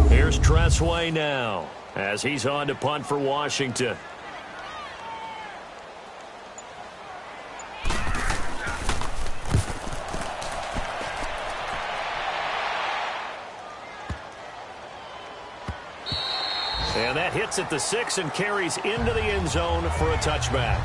Here's Tressway now as he's on to punt for Washington. And that hits at the 6 and carries into the end zone for a touchback.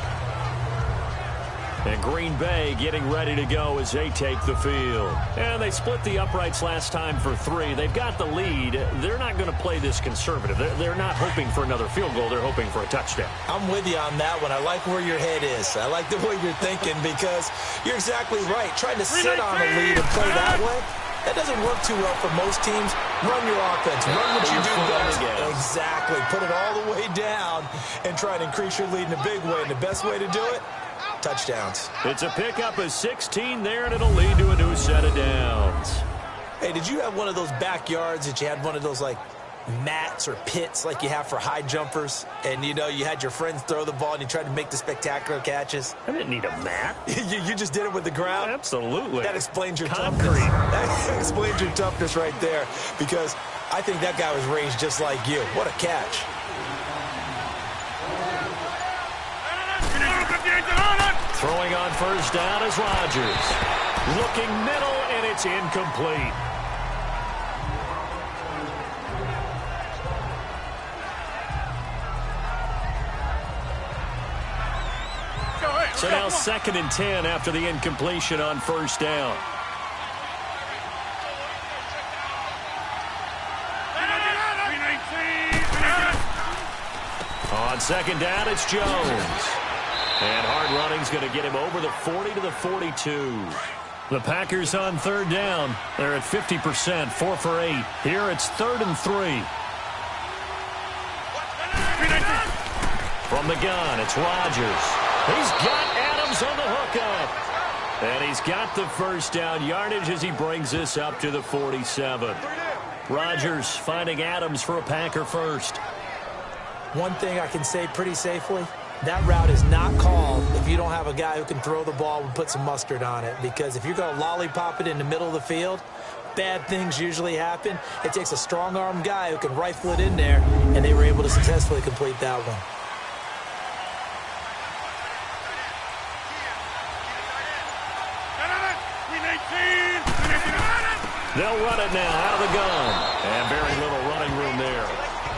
And Green Bay getting ready to go as they take the field. And they split the uprights last time for 3. They've got the lead. They're not going to play this conservative. They're not hoping for another field goal. They're hoping for a touchdown. I'm with you on that one. I like where your head is. I like the way you're thinking because you're exactly right. Trying to sit on a lead and play that way, that doesn't work too well for most teams. Run your offense. Run what you do best. Exactly. Put it all the way down and try and increase your lead in a big way. And the best way to do it, touchdowns. It's a pickup of 16 there, and it'll lead to a new set of downs. Hey, did you have one of those backyards that you had one of those, like, mats or pits like you have for high jumpers? And, you know, you had your friends throw the ball and you tried to make the spectacular catches? I didn't need a mat. you just did it with the ground? Absolutely. That explains your Concrete. toughness. That explains your toughness right there because I think that guy was raised just like you. What a catch. Throwing on first down is Rodgers. Looking middle, and it's incomplete. So now 2nd and 10 after the incompletion on first down. On 2nd down, it's Jones. And hard running's going to get him over the 40 to the 42. The Packers on 3rd down. They're at 50%, 4 for 8. Here it's 3rd and 3. From the gun, it's Rodgers. He's got Adams on the hookup. And he's got the first down yardage as he brings this up to the 47. Rodgers finding Adams for a Packer first. One thing I can say pretty safely, that route is not called if you don't have a guy who can throw the ball and put some mustard on it. Because if you're going to lollipop it in the middle of the field, bad things usually happen. It takes a strong-arm guy who can rifle it in there, and they were able to successfully complete that one. They'll run it now out of the gun. And very little running room there.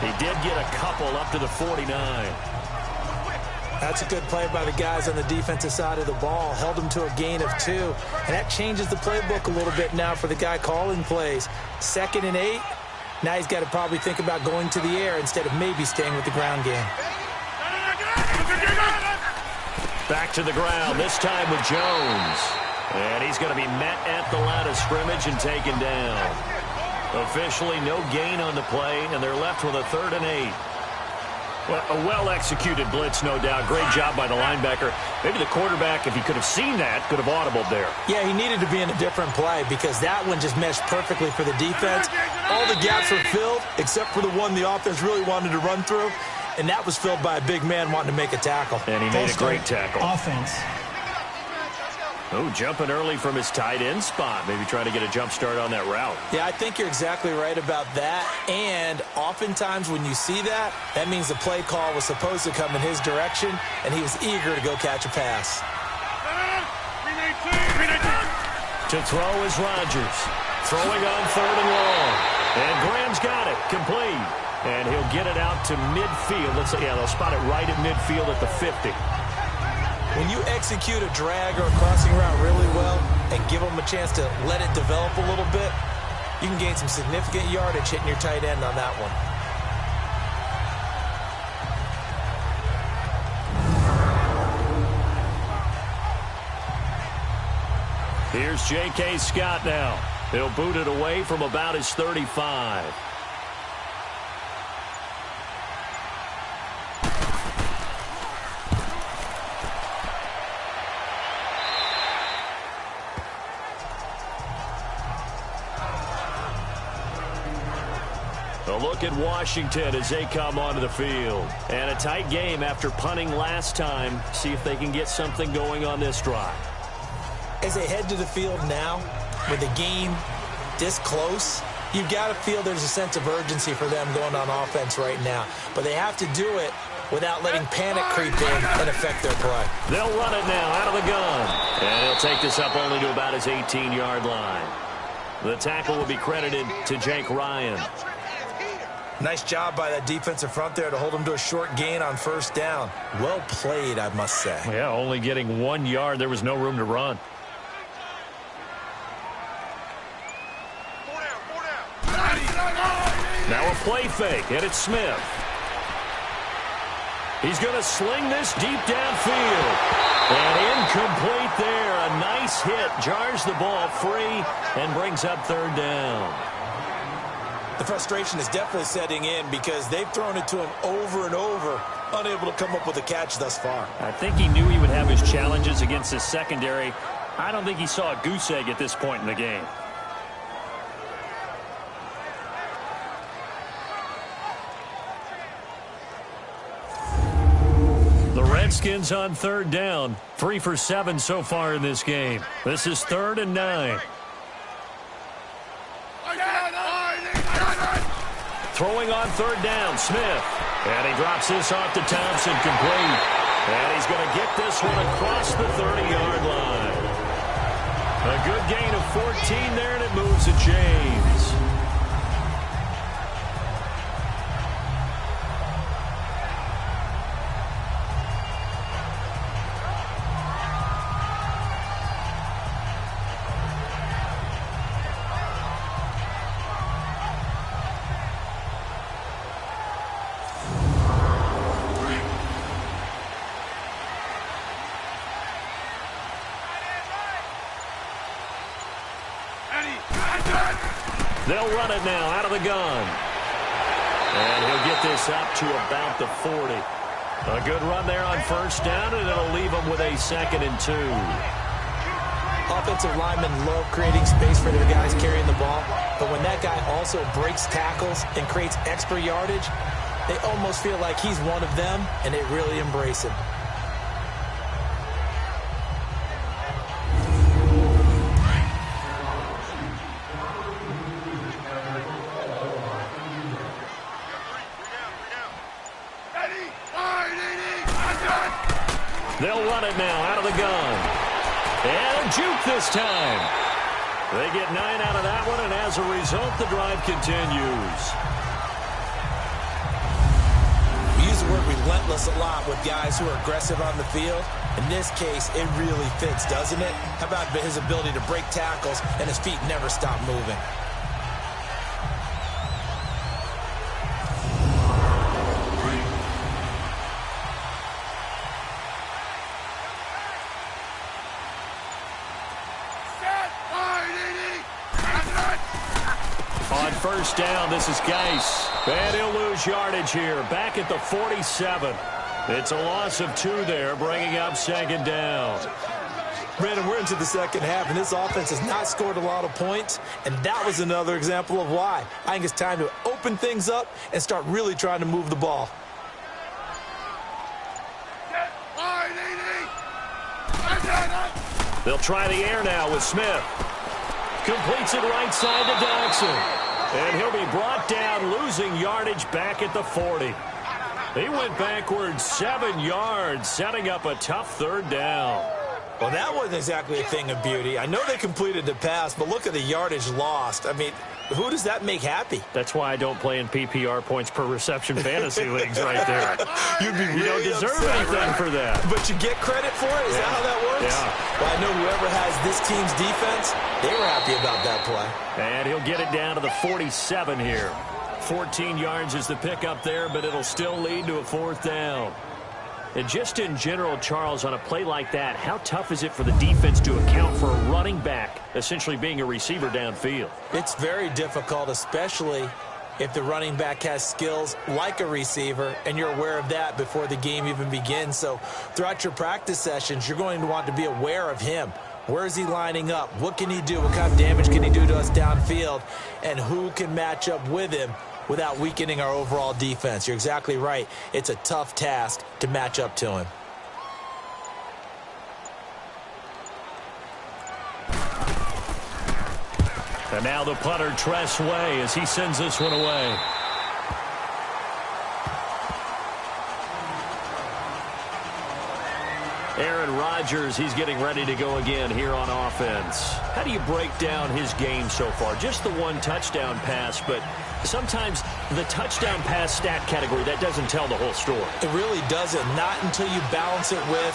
He did get a couple up to the 49. That's a good play by the guys on the defensive side of the ball. Held him to a gain of 2. And that changes the playbook a little bit now for the guy calling plays. 2nd and 8. Now he's got to probably think about going to the air instead of maybe staying with the ground game. Back to the ground, this time with Jones. And he's going to be met at the line of scrimmage and taken down. Officially no gain on the play, and they're left with a 3rd and 8. Well, a well-executed blitz, no doubt. Great job by the linebacker. Maybe the quarterback, if he could have seen that, could have audibled there. Yeah, he needed to be in a different play because that one just meshed perfectly for the defense. All the gaps were filled except for the one the offense really wanted to run through, and that was filled by a big man wanting to make a tackle. And he made a great tackle. Offense. Oh, jumping early from his tight end spot. Maybe trying to get a jump start on that route. Yeah, I think you're exactly right about that. And oftentimes when you see that, that means the play call was supposed to come in his direction, and he was eager to go catch a pass. To throw is Rodgers. Throwing on 3rd and long. And Graham's got it. Complete. And he'll get it out to midfield. They'll spot it right at midfield at the 50. When you execute a drag or a crossing route really well and give them a chance to let it develop a little bit, you can gain some significant yardage hitting your tight end on that one. Here's J.K. Scott now. He'll boot it away from about his 35. look at Washington as they come onto the field. And a tight game after punting last time. See if they can get something going on this drive. As they head to the field now, with the game this close, you've got to feel there's a sense of urgency for them going on offense right now. But they have to do it without letting panic creep in and affect their play. They'll run it now out of the gun. And he'll take this up only to about his 18-yard line. The tackle will be credited to Jake Ryan. Nice job by that defensive front there to hold him to a short gain on first down. Well played, I must say. Yeah, only getting 1 yard. There was no room to run. Now a play fake, and it's Smith. He's going to sling this deep downfield. And incomplete there. A nice hit. Jars the ball free and brings up third down. The frustration is definitely setting in because they've thrown it to him over and over, unable to come up with a catch thus far. I think he knew he would have his challenges against his secondary. I don't think he saw a goose egg at this point in the game. Redskins on third down. 3 for 7 so far in this game. This is 3rd and 9. Throwing on third down, Smith. And he drops this off to Thompson, complete. And he's going to get this one across the 30-yard line. A good gain of 14 there, and it moves to James. They'll run it now out of the gun. And he'll get this up to about the 40. A good run there on first down, and it'll leave him with a 2nd and 2. Offensive linemen love creating space for their guys carrying the ball, but when that guy also breaks tackles and creates extra yardage, they almost feel like he's one of them, and they really embrace him. They'll run it now out of the gun. And a juke this time. They get 9 out of that one, and as a result, the drive continues. We use the word relentless a lot with guys who are aggressive on the field. In this case, it really fits, doesn't it? How about his ability to break tackles and his feet never stop moving? On first down, this is Geis. And he'll lose yardage here. Back at the 47. It's a loss of 2 there, bringing up 2nd down. Brandon, we're into the second half, and this offense has not scored a lot of points, and that was another example of why. I think it's time to open things up and start really trying to move the ball. They'll try the air now with Smith. Completes it right side to Dodson. And he'll be brought down, losing yardage back at the 40. He went backwards 7 yards, setting up a tough third down. Well, that wasn't exactly a thing of beauty. I know they completed the pass, but look at the yardage lost. I mean, who does that make happy? That's why I don't play in PPR points per reception fantasy leagues right there. You'd be really you don't deserve upset, anything right? for that. But you get credit for it? Is that how that works? Yeah. Well, I know whoever has this team's defense, they were happy about that play. And he'll get it down to the 47 here. 14 yards is the pickup there, but it'll still lead to a 4th down. And just in general, Charles, on a play like that, how tough is it for the defense to account for a running back essentially being a receiver downfield? It's very difficult, especially if the running back has skills like a receiver, and you're aware of that before the game even begins. So throughout your practice sessions, you're going to want to be aware of him. Where is he lining up? What can he do? What kind of damage can he do to us downfield? And who can match up with him without weakening our overall defense. You're exactly right. It's a tough task to match up to him. And now the punter, Tress Way, as he sends this one away. Aaron Rodgers, he's getting ready to go again here on offense. How do you break down his game so far? Just the one touchdown pass, but sometimes the touchdown pass stat category, that doesn't tell the whole story. It really doesn't, not until you balance it with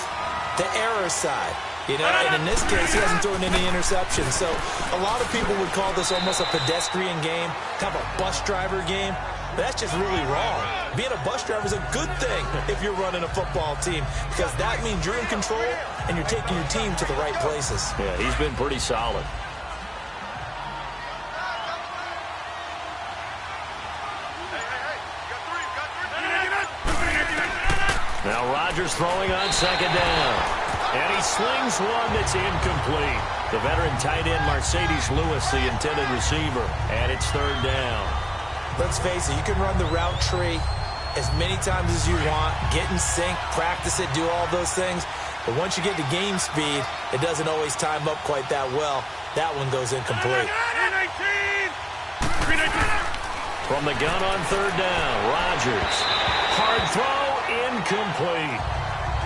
the error side. You know, and in this case, he hasn't thrown any interceptions. So a lot of people would call this almost a pedestrian game, kind of a bus driver game. But that's just really wrong. Being a bus driver is a good thing if you're running a football team, because that means you're in control and you're taking your team to the right places. Yeah, he's been pretty solid. Now Rodgers throwing on second down. And he slings one that's incomplete. The veteran tight end Mercedes Lewis, the intended receiver. And it's third down. Let's face it, you can run the route tree as many times as you want, get in sync, practice it, do all those things. But once you get to game speed, it doesn't always time up quite that well. That one goes incomplete. From the gun on third down, Rodgers. Hard throw, incomplete.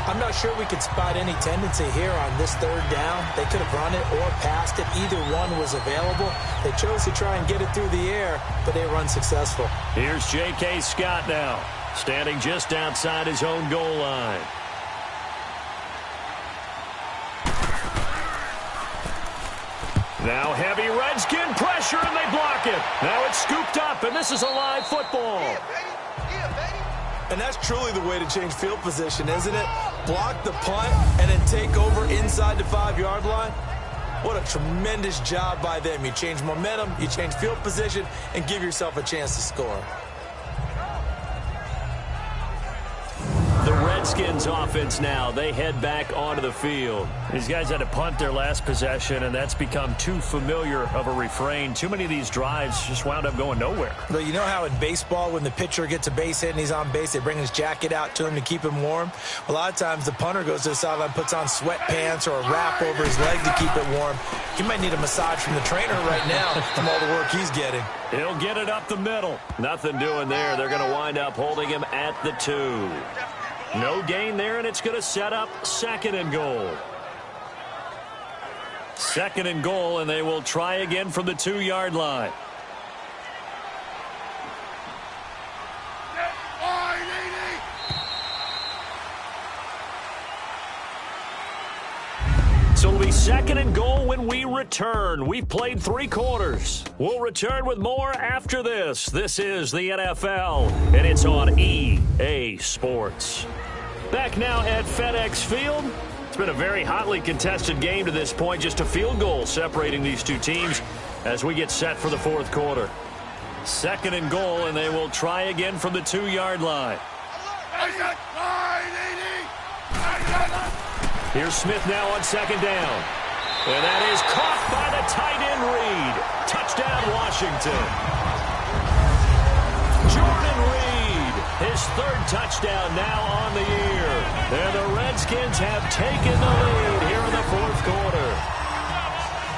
I'm not sure we could spot any tendency here on this third down. They could have run it or passed it. Either one was available. They chose to try and get it through the air, but they were unsuccessful. Here's J.K. Scott now, standing just outside his own goal line. Now heavy Redskin pressure, and they block it. Now it's scooped up, and this is a live football. And that's truly the way to change field position, isn't it? Block the punt and then take over inside the 5-yard line. What a tremendous job by them. You change momentum, you change field position, and give yourself a chance to score. The Redskins offense now, they head back onto the field. These guys had to punt their last possession, and that's become too familiar of a refrain. Too many of these drives just wound up going nowhere. But you know how in baseball, when the pitcher gets a base hit and he's on base, they bring his jacket out to him to keep him warm? A lot of times the punter goes to the sideline, puts on sweatpants or a wrap over his leg to keep it warm. He might need a massage from the trainer right now from all the work he's getting. He'll get it up the middle. Nothing doing there. They're going to wind up holding him at the 2. No gain there, and it's going to set up second and goal. Second and goal, and they will try again from the 2-yard line. So it'll be second and goal when we return. We've played 3 quarters. We'll return with more after this. This is the NFL, and it's on EA Sports. Back now at FedEx Field. It's been a very hotly contested game to this point. Just a field goal separating these two teams as we get set for the fourth quarter. Second and goal, and they will try again from the 2-yard line. Here's Smith now on second down. And that is caught by the tight end Reed. Touchdown, Washington. Jordan Reed, his 3rd touchdown now on the year. And the Redskins have taken the lead here in the fourth quarter.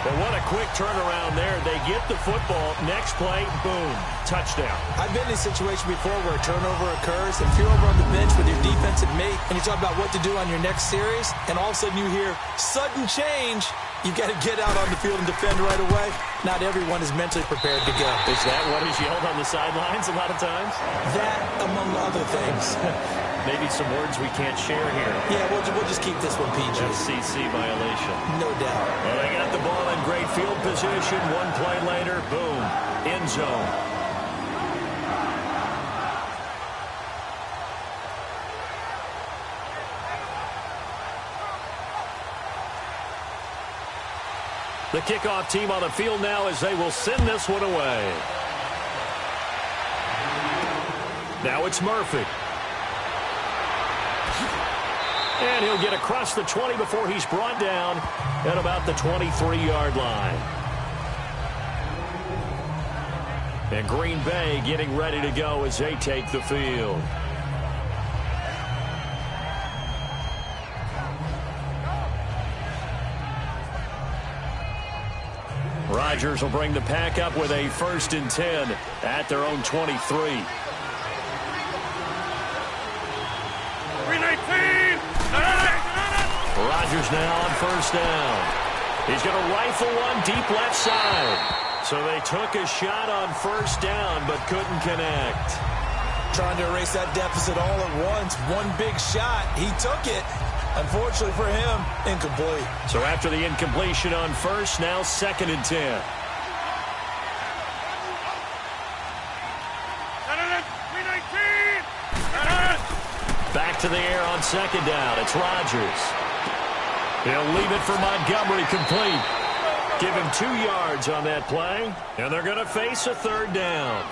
But what a quick turnaround there. They get the football. Next play, boom, touchdown. I've been in a situation before where a turnover occurs. If you're over on the bench with your defensive mate and you talk about what to do on your next series, and all of a sudden you hear sudden change, you've got to get out on the field and defend right away. Not everyone is mentally prepared to go. Is that what is yelled on the sidelines a lot of times? That, among other things. Maybe some words we can't share here. Yeah, we'll just keep this one PG. FCC violation. No doubt. Well, they got the ball in great field position. One play later, boom, end zone. The kickoff team on the field now as they will send this one away. Now it's Murphy. And he'll get across the 20 before he's brought down at about the 23-yard line. And Green Bay getting ready to go as they take the field. Rodgers will bring the pack up with a 1st and 10 at their own 23. 319. Rodgers now on 1st down. He's going to rifle one deep left side. So they took a shot on 1st down but couldn't connect. Trying to erase that deficit all at once. One big shot. He took it. Unfortunately for him, incomplete. So after the incompletion on 1st, now 2nd and 10. Back to the air on 2nd down. It's Rodgers. He'll leave it for Montgomery, complete. Give him 2 yards on that play, and they're going to face a 3rd down.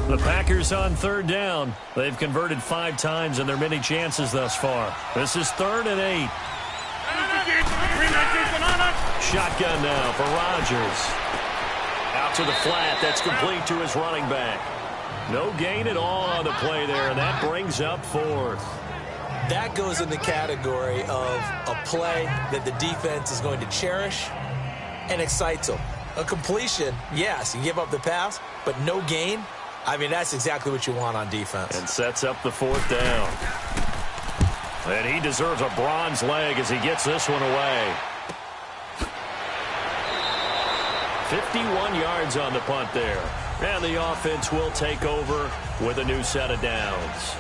The Packers on 3rd down. They've converted 5 times in their many chances thus far. This is 3rd and 8. Shotgun now for Rodgers. Out to the flat. That's complete to his running back. No gain at all on the play there, and that brings up 4th. That goes in the category of a play that the defense is going to cherish and excites them. A completion, yes, you give up the pass, but no gain. I mean, that's exactly what you want on defense. And sets up the 4th down. And he deserves a bronze leg as he gets this one away. 51 yards on the punt there. And the offense will take over with a new set of downs.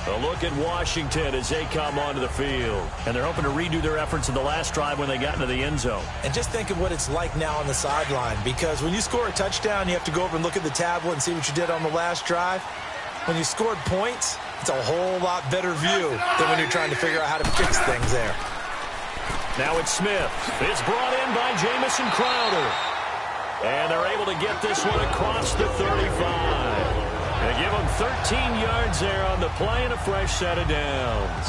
A look at Washington as they come onto the field. And they're hoping to redo their efforts in the last drive when they got into the end zone. And just think of what it's like now on the sideline, because when you score a touchdown, you have to go over and look at the tablet and see what you did on the last drive. When you scored points, it's a whole lot better view than when you're trying to figure out how to fix things there. Now it's Smith. It's brought in by Jamison Crowder. And they're able to get this one across the 35. They give him 13 yards there on the play and a fresh set of downs.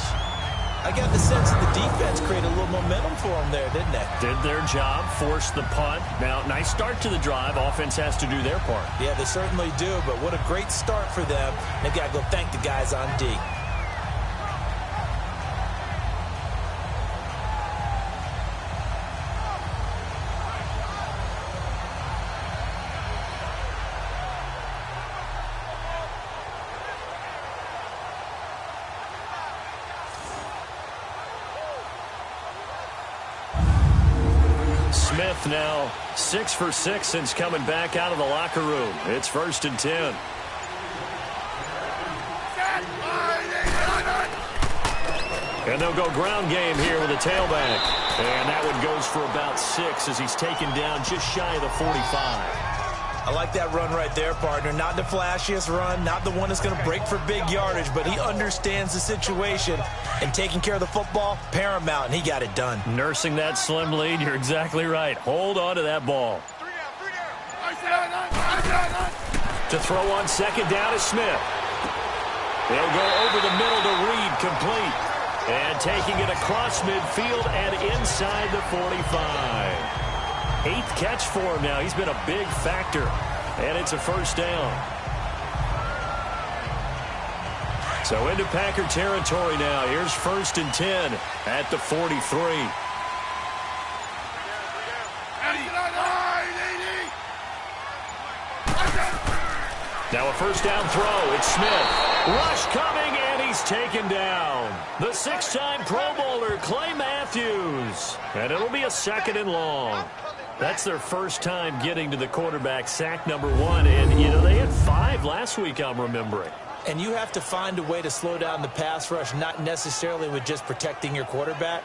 I got the sense that the defense created a little momentum for them there, didn't they? Did their job, forced the punt. Now, nice start to the drive. Offense has to do their part. Yeah, they certainly do, but what a great start for them. They've got to go thank the guys on D. Smith now 6 for 6 since coming back out of the locker room. It's 1st and 10. And they'll go ground game here with a tailback. And that one goes for about 6 as he's taken down just shy of the 45. I like that run right there, partner. Not the flashiest run, not the one that's going to break for big yardage, but he understands the situation, and taking care of the football, paramount, and he got it done. Nursing that slim lead, you're exactly right. Hold on to that ball. To throw on 2nd down is Smith. They'll go over the middle to Reed, complete. And taking it across midfield and inside the 45. 8th catch for him now. He's been a big factor. And it's a 1st down. So into Packer territory now. Here's 1st and 10 at the 43. Now a 1st down throw. It's Smith. Rush coming, and he's taken down. The 6-time Pro Bowler, Clay Matthews. And it'll be a 2nd and long. That's their first time getting to the quarterback, sack number 1. And, you know, they had 5 last week, I'm remembering. And you have to find a way to slow down the pass rush, not necessarily with just protecting your quarterback,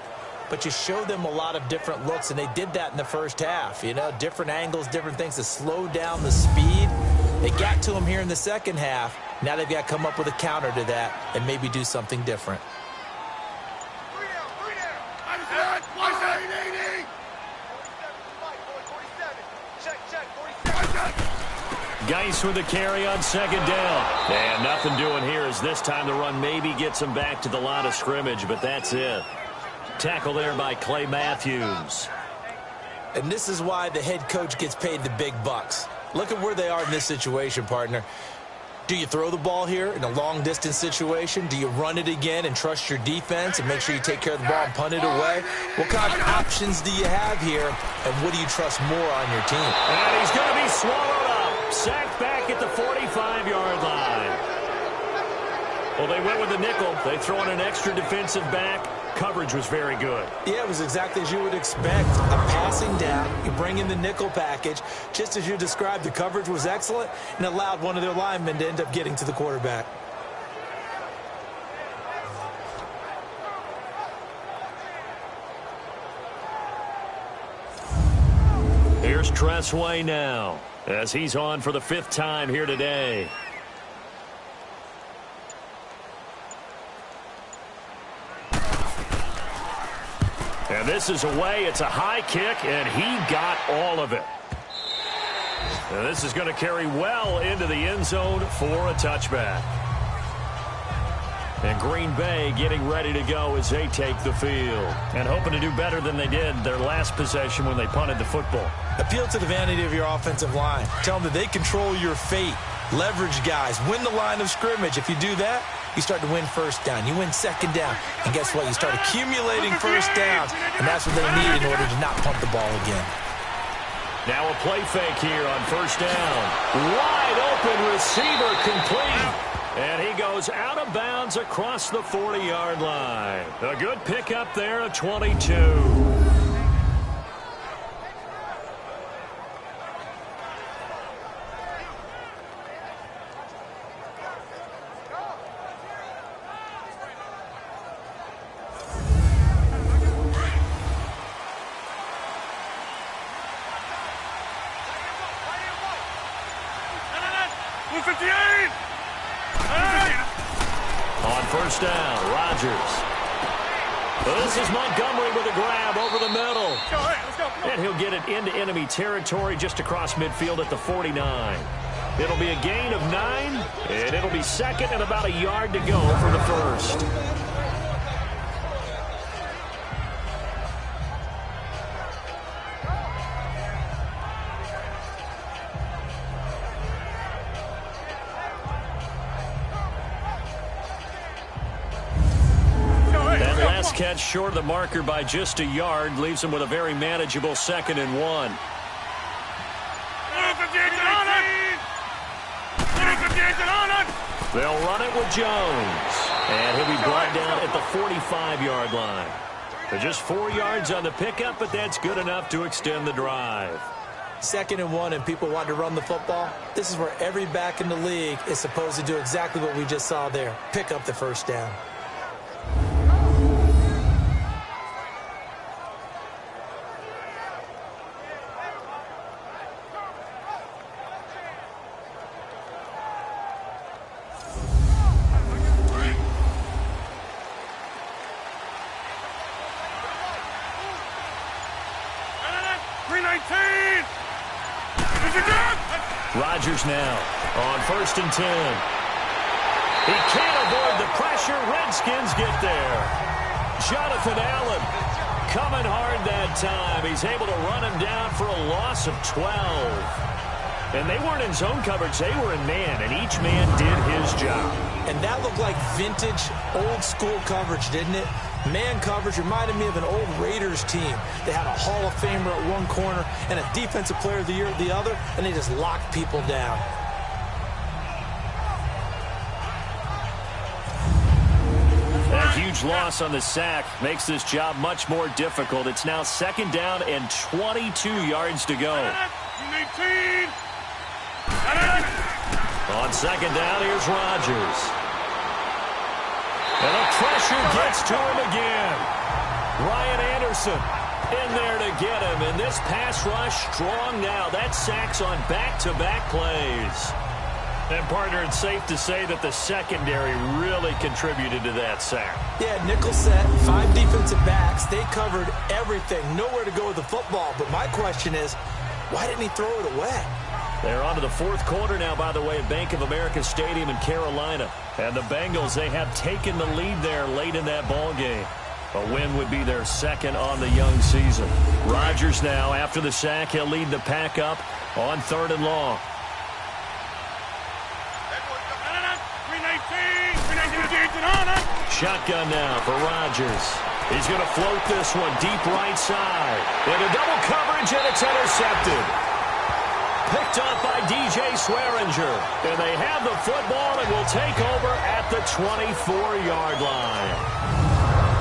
but you show them a lot of different looks, and they did that in the first half. You know, different angles, different things to slow down the speed. They got to him here in the second half. Now they've got to come up with a counter to that and maybe do something different. Geis with the carry on second down. And nothing doing here as this time the run maybe gets him back to the line of scrimmage, but that's it. Tackle there by Clay Matthews. And this is why the head coach gets paid the big bucks. Look at where they are in this situation, partner. Do you throw the ball here in a long-distance situation? Do you run it again and trust your defense and make sure you take care of the ball and punt it away? What kind of options do you have here, and what do you trust more on your team? And he's going to be swallowed up. Sacked back at the 45-yard line. Well, they went with the nickel. They throw in an extra defensive back. Coverage was very good. Yeah, it was exactly as you would expect. A passing down, you bring in the nickel package. Just as you described, the coverage was excellent and allowed one of their linemen to end up getting to the quarterback. Here's Tressway now, as he's on for the 5th time here today. And this is away. It's a high kick, and he got all of it. And this is going to carry well into the end zone for a touchback. And Green Bay getting ready to go as they take the field. And hoping to do better than they did their last possession when they punted the football. Appeal to the vanity of your offensive line. Tell them that they control your fate. Leverage guys. Win the line of scrimmage. If you do that, you start to win first down. You win second down. And guess what? You start accumulating first downs. And that's what they need in order to not punt the ball again. Now a play fake here on first down. Wide open receiver complete. And he goes out of bounds across the 40-yard line. A good pickup there at 22. On first down, Rodgers. This is Montgomery with a grab over the middle. And he'll get it into enemy territory just across midfield at the 49. It'll be a gain of 9, and it'll be second and about a yard to go for the first. Catch short of the marker by just a yard leaves him with a very manageable 2nd and 1. They'll run it with Jones, and he'll be brought down at the 45-yard line. They're just 4 yards on the pickup, but that's good enough to extend the drive. 2nd and 1, and people want to run the football. This is where every back in the league is supposed to do exactly what we just saw there. Pick up the first down. Rodgers now on 1st and 10. He can't avoid the pressure. Redskins get there. Jonathan Allen coming hard that time. He's able to run him down for a loss of 12. And they weren't in zone coverage. They were in man, and each man did his job. And that looked like vintage, old-school coverage, didn't it? Man coverage reminded me of an old Raiders team. They had a Hall of Famer at one corner and a Defensive Player of the Year at the other, and they just locked people down. A huge loss on the sack makes this job much more difficult. It's now 2nd down and 22 yards to go. On 2nd down, here's Rodgers. And the pressure gets to him again. Ryan Anderson in there to get him. And this pass rush strong now. That sack's on back-to-back plays. And, partner, it's safe to say that the secondary really contributed to that sack. Yeah, nickel set, 5 defensive backs. They covered everything. Nowhere to go with the football. But my question is, why didn't he throw it away? They're on to the fourth quarter now, by the way, at Bank of America Stadium in Carolina. And the Bengals, they have taken the lead there late in that ball game. A win would be their second on the young season. Rodgers now, after the sack, he'll lead the pack up on 3rd and long. Shotgun now for Rodgers. He's going to float this one deep right side. Into double coverage, and it's intercepted. Picked up by DJ Swearinger. And they have the football and will take over at the 24-yard line.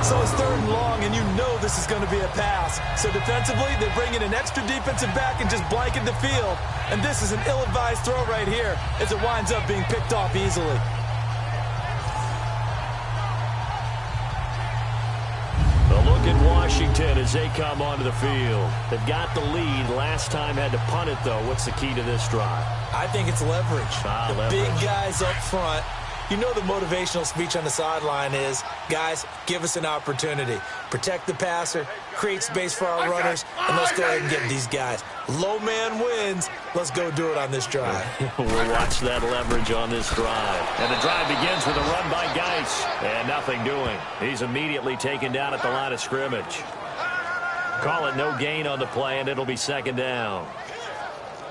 So it's 3rd and long, and you know this is going to be a pass. So defensively, they're bringing an extra defensive back and just blanking the field. And this is an ill-advised throw right here as it winds up being picked off easily. A look at Washington as they come onto the field. They've got the lead. Last time had to punt it, though. What's the key to this drive? I think it's leverage. Leverage. Big guys up front. You know the motivational speech on the sideline is, guys, give us an opportunity. Protect the passer, create space for our runners, and let's go ahead and get these guys. Low man wins. Let's go do it on this drive. We'll watch that leverage on this drive. And the drive begins with a run by Geis. And nothing doing. He's immediately taken down at the line of scrimmage. Call it no gain on the play, and it'll be 2nd down.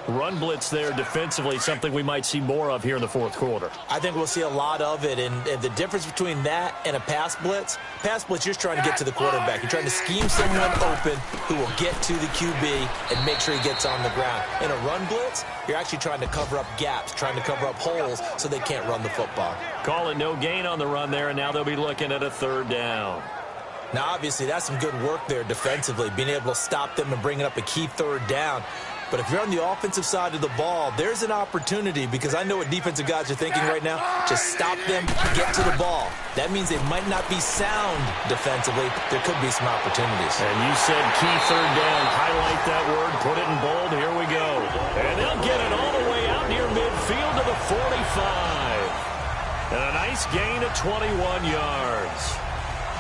Run blitz there defensively, something we might see more of here in the 4th quarter. I think we'll see a lot of it, and the difference between that and a pass blitz, you're just trying to get to the quarterback. You're trying to scheme someone open who will get to the QB and make sure he gets on the ground. In a run blitz, you're actually trying to cover up gaps, trying to cover up holes so they can't run the football. Call it no gain on the run there, and now they'll be looking at a 3rd down. Now, obviously, that's some good work there defensively, being able to stop them and bringing up a key 3rd down. But if you're on the offensive side of the ball, there's an opportunity, because I know what defensive guys are thinking right now. Just stop them, get to the ball. That means they might not be sound defensively. There could be some opportunities. And you said key 3rd down. Highlight that word. Put it in bold. Here we go. And they'll get it all the way out near midfield to the 45. And a nice gain of 21 yards.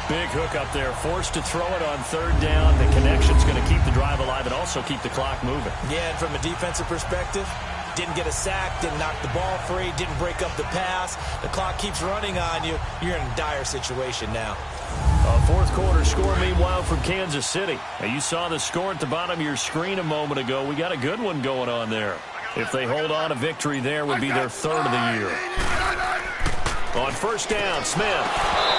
Big hook up there, forced to throw it on 3rd down. The connection's going to keep the drive alive and also keep the clock moving. Yeah, and from a defensive perspective, didn't get a sack, didn't knock the ball free, didn't break up the pass. The clock keeps running on you. You're in a dire situation now. A 4th quarter score, meanwhile, from Kansas City. Now, you saw the score at the bottom of your screen a moment ago. We got a good one going on there. If they hold on, a victory there would be their 3rd of the year. On 1st down, Smith.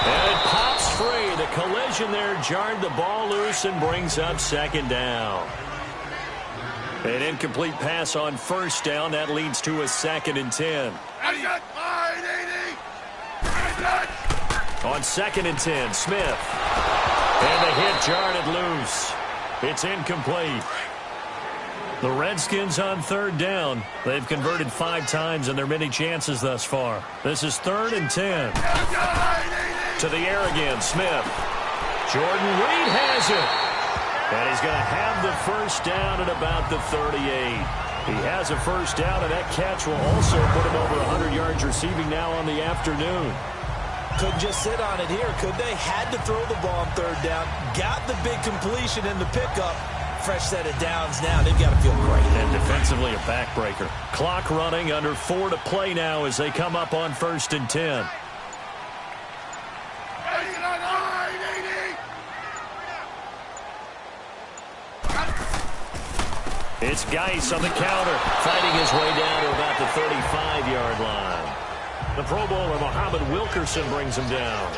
And it pops free. The collision there jarred the ball loose and brings up 2nd down. An incomplete pass on 1st down. That leads to a 2nd and 10. On 2nd and 10, Smith. And the hit jarred it loose. It's incomplete. The Redskins on 3rd down. They've converted 5 times in their many chances thus far. This is 3rd and 10. To the air again, Smith. Jordan Reed has it. And he's going to have the 1st down at about the 38. He has a 1st down, and that catch will also put him over 100 yards receiving now on the afternoon. Couldn't just sit on it here, could they? Had to throw the ball on 3rd down. Got the big completion in the pickup. Fresh set of downs now. They've got to feel great. And defensively, a backbreaker. Clock running, under 4 to play now as they come up on 1st and 10. It's Geis on the counter, fighting his way down to about the 35-yard line. The Pro Bowler, Muhammad Wilkerson, brings him down.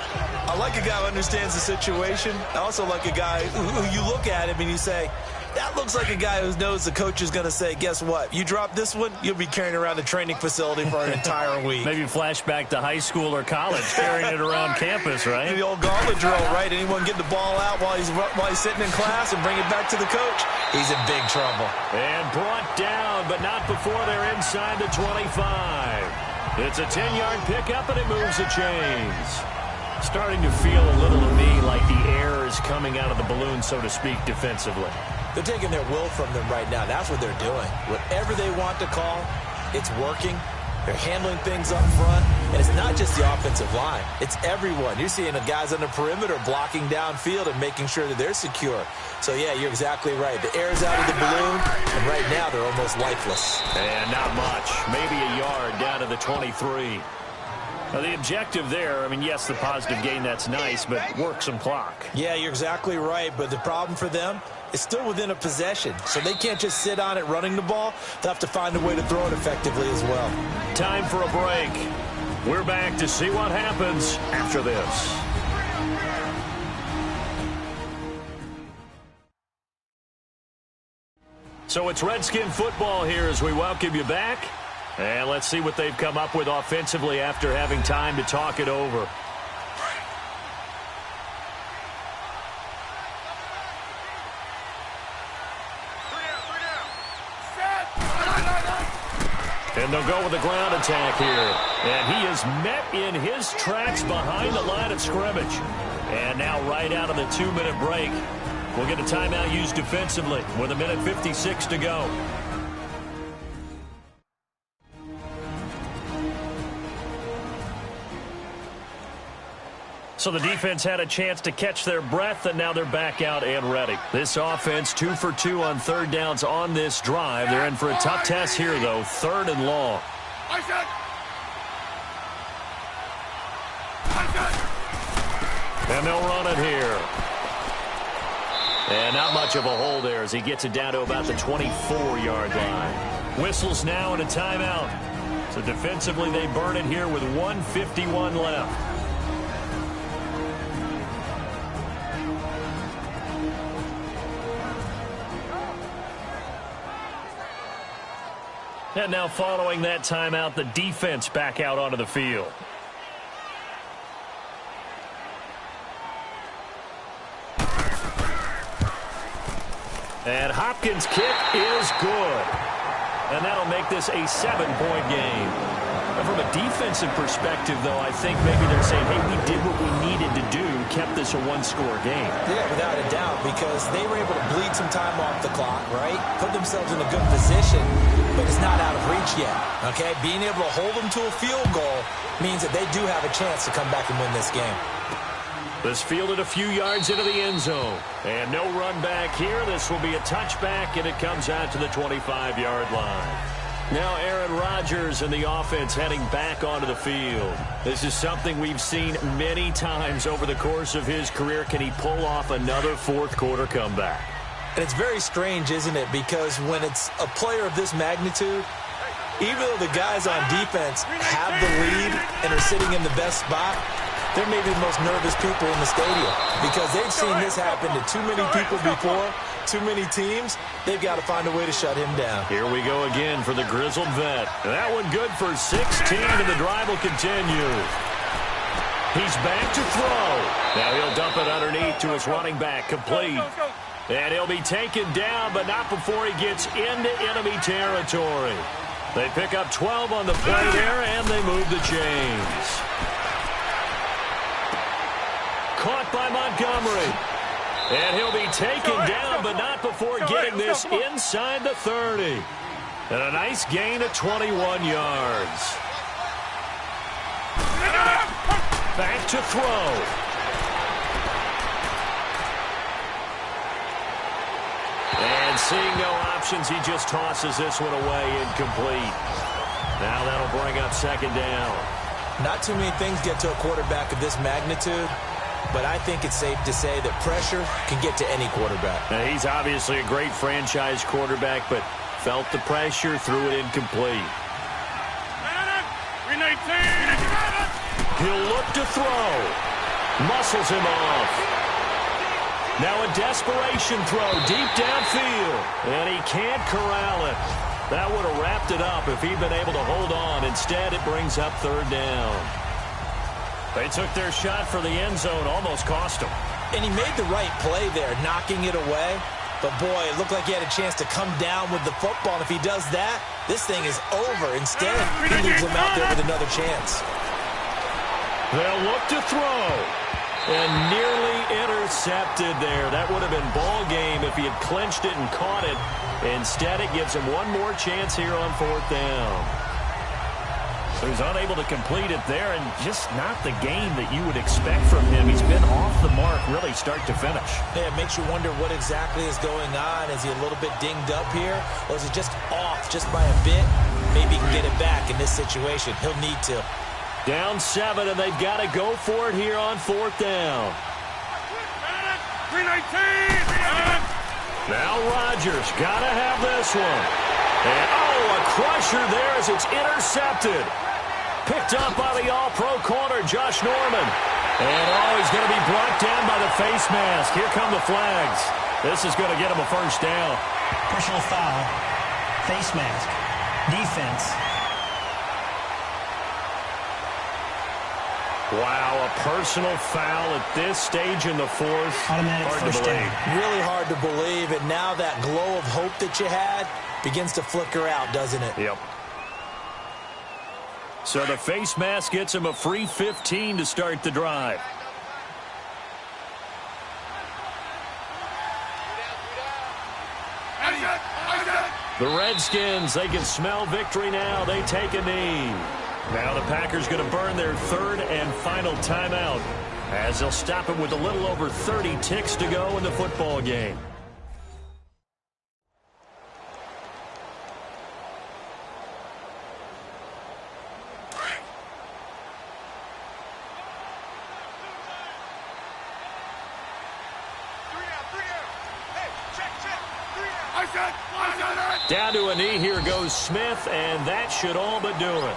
I like a guy who understands the situation. I also like a guy who you look at him and you say, that looks like a guy who knows the coach is going to say, guess what? You drop this one, you'll be carrying around the training facility for an entire week. Maybe flashback to high school or college, carrying it around campus, right? The old gauntlet drill, right? Anyone get the ball out while he's sitting in class and bring it back to the coach? He's in big trouble. And brought down, but not before they're inside the 25. It's a 10-yard pickup, and it moves the chains. Starting to feel a little to me like the air is coming out of the balloon, so to speak, defensively. They're taking their will from them right now. That's what they're doing. Whatever they want to call, it's working. They're handling things up front, and it's not just the offensive line. It's everyone. You're seeing the guys on the perimeter blocking downfield and making sure that they're secure. So, yeah, you're exactly right. The air's out of the balloon, and right now they're almost lifeless. And not much. Maybe a yard down to the 23. Now, the objective there, I mean, yes, the positive gain, that's nice, but work some clock. Yeah, you're exactly right, but the problem for them is still within a possession, so they can't just sit on it running the ball. They'll have to find a way to throw it effectively as well. Time for a break. We're back to see what happens after this. So it's Redskin football here as we welcome you back. And let's see what they've come up with offensively after having time to talk it over. And they'll go with the ground attack here. And he is met in his tracks behind the line of scrimmage. And now right out of the 2-minute break, we'll get a timeout used defensively with 1:56 to go. So the defense had a chance to catch their breath, and now they're back out and ready. This offense 2 for 2 on third downs on this drive. They're in for a tough test here, though, 3rd and long. And they'll run it here. And not much of a hole there as he gets it down to about the 24-yard line. Whistles now and a timeout. So defensively they burn it here with 1:51 left. And now following that timeout, the defense back out onto the field. And Hopkins' kick is good. And that'll make this a 7-point game. And from a defensive perspective, though, I think maybe they're saying, hey, we did what we needed to do, kept this a one-score game. Yeah, without a doubt, because they were able to bleed some time off the clock, right? Put themselves in a good position, but it's not out of reach yet, okay? Being able to hold them to a field goal means that they do have a chance to come back and win this game. This fielded a few yards into the end zone. And no run back here. This will be a touchback, and it comes out to the 25-yard line. Now Aaron Rodgers and the offense heading back onto the field. This is something we've seen many times over the course of his career. Can he pull off another fourth-quarter comeback? And it's very strange, isn't it? Because when it's a player of this magnitude, even though the guys on defense have the lead and are sitting in the best spot, they're maybe the most nervous people in the stadium because they've seen this happen to too many people before, too many teams. They've got to find a way to shut him down. Here we go again for the grizzled vet. That one good for 16, and the drive will continue. He's back to throw. Now he'll dump it underneath to his running back, complete. And he'll be taken down, but not before he gets into enemy territory. They pick up 12 on the play there, and they move the chains. Caught by Montgomery. And he'll be taken down, but not before getting this inside the 30. And a nice gain of 21 yards. Back to throw. And seeing no options, he just tosses this one away incomplete. Now that'll bring up 2nd down. Not too many things get to a quarterback of this magnitude, but I think it's safe to say that pressure can get to any quarterback. Now, he's obviously a great franchise quarterback, but felt the pressure, threw it incomplete. He'll look to throw. Muscles him off. Now a desperation throw deep downfield, and he can't corral it. That would have wrapped it up if he'd been able to hold on. Instead, it brings up 3rd down. They took their shot for the end zone, almost cost him. And he made the right play there, knocking it away. But, boy, it looked like he had a chance to come down with the football. And if he does that, this thing is over. Instead, he leaves him out there with another chance. They'll look to throw. And nearly intercepted there. That would have been ball game if he had clinched it and caught it. Instead, it gives him one more chance here on 4th down. So he's unable to complete it there, and just not the game that you would expect from him. He's been off the mark really start to finish. Yeah, it makes you wonder what exactly is going on. Is he a little bit dinged up here, or is he just off just by a bit? Maybe he can get it back in this situation. He'll need to. Down 7, and they've got to go for it here on 4th down. 319! Now Rodgers got to have this one. And, a crusher there as it's intercepted. Picked up by the all-pro corner, Josh Norman. And, he's going to be brought down by the face mask. Here come the flags. This is going to get him a first down. Personal foul. Face mask. Defense. Wow, a personal foul at this stage in the 4th. Automatic first down. Really hard to believe, and now that glow of hope that you had begins to flicker out, doesn't it? Yep. So the face mask gets him a free 15 to start the drive. The Redskins, they can smell victory now. They take a knee. Now the Packers going to burn their 3rd and final timeout as they'll stop it with a little over 30 ticks to go in the football game. Down to a knee, here goes Smith, and that should all but do it.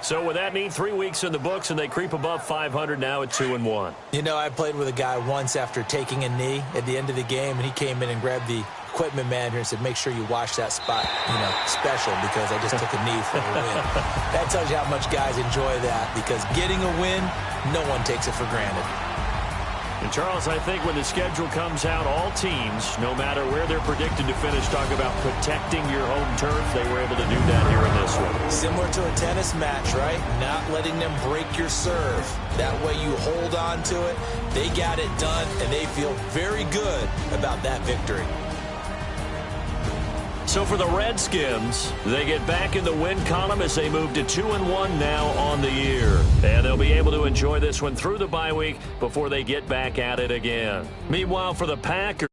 So with that, 3 weeks in the books, and they creep above 500 now at 2-1. You know, I played with a guy once after taking a knee at the end of the game, and he came in and grabbed the equipment manager and said, make sure you wash that spot, special, because I just took a knee for a win. That tells you how much guys enjoy that, because getting a win, no one takes it for granted. And, Charles, I think when the schedule comes out, all teams, no matter where they're predicted to finish, talk about protecting your home turf. They were able to do that here in this one. Similar to a tennis match, right? Not letting them break your serve. That way you hold on to it. They got it done, and they feel very good about that victory. So for the Redskins, they get back in the win column as they move to 2-1 now on the year. And they'll be able to enjoy this one through the bye week before they get back at it again. Meanwhile, for the Packers,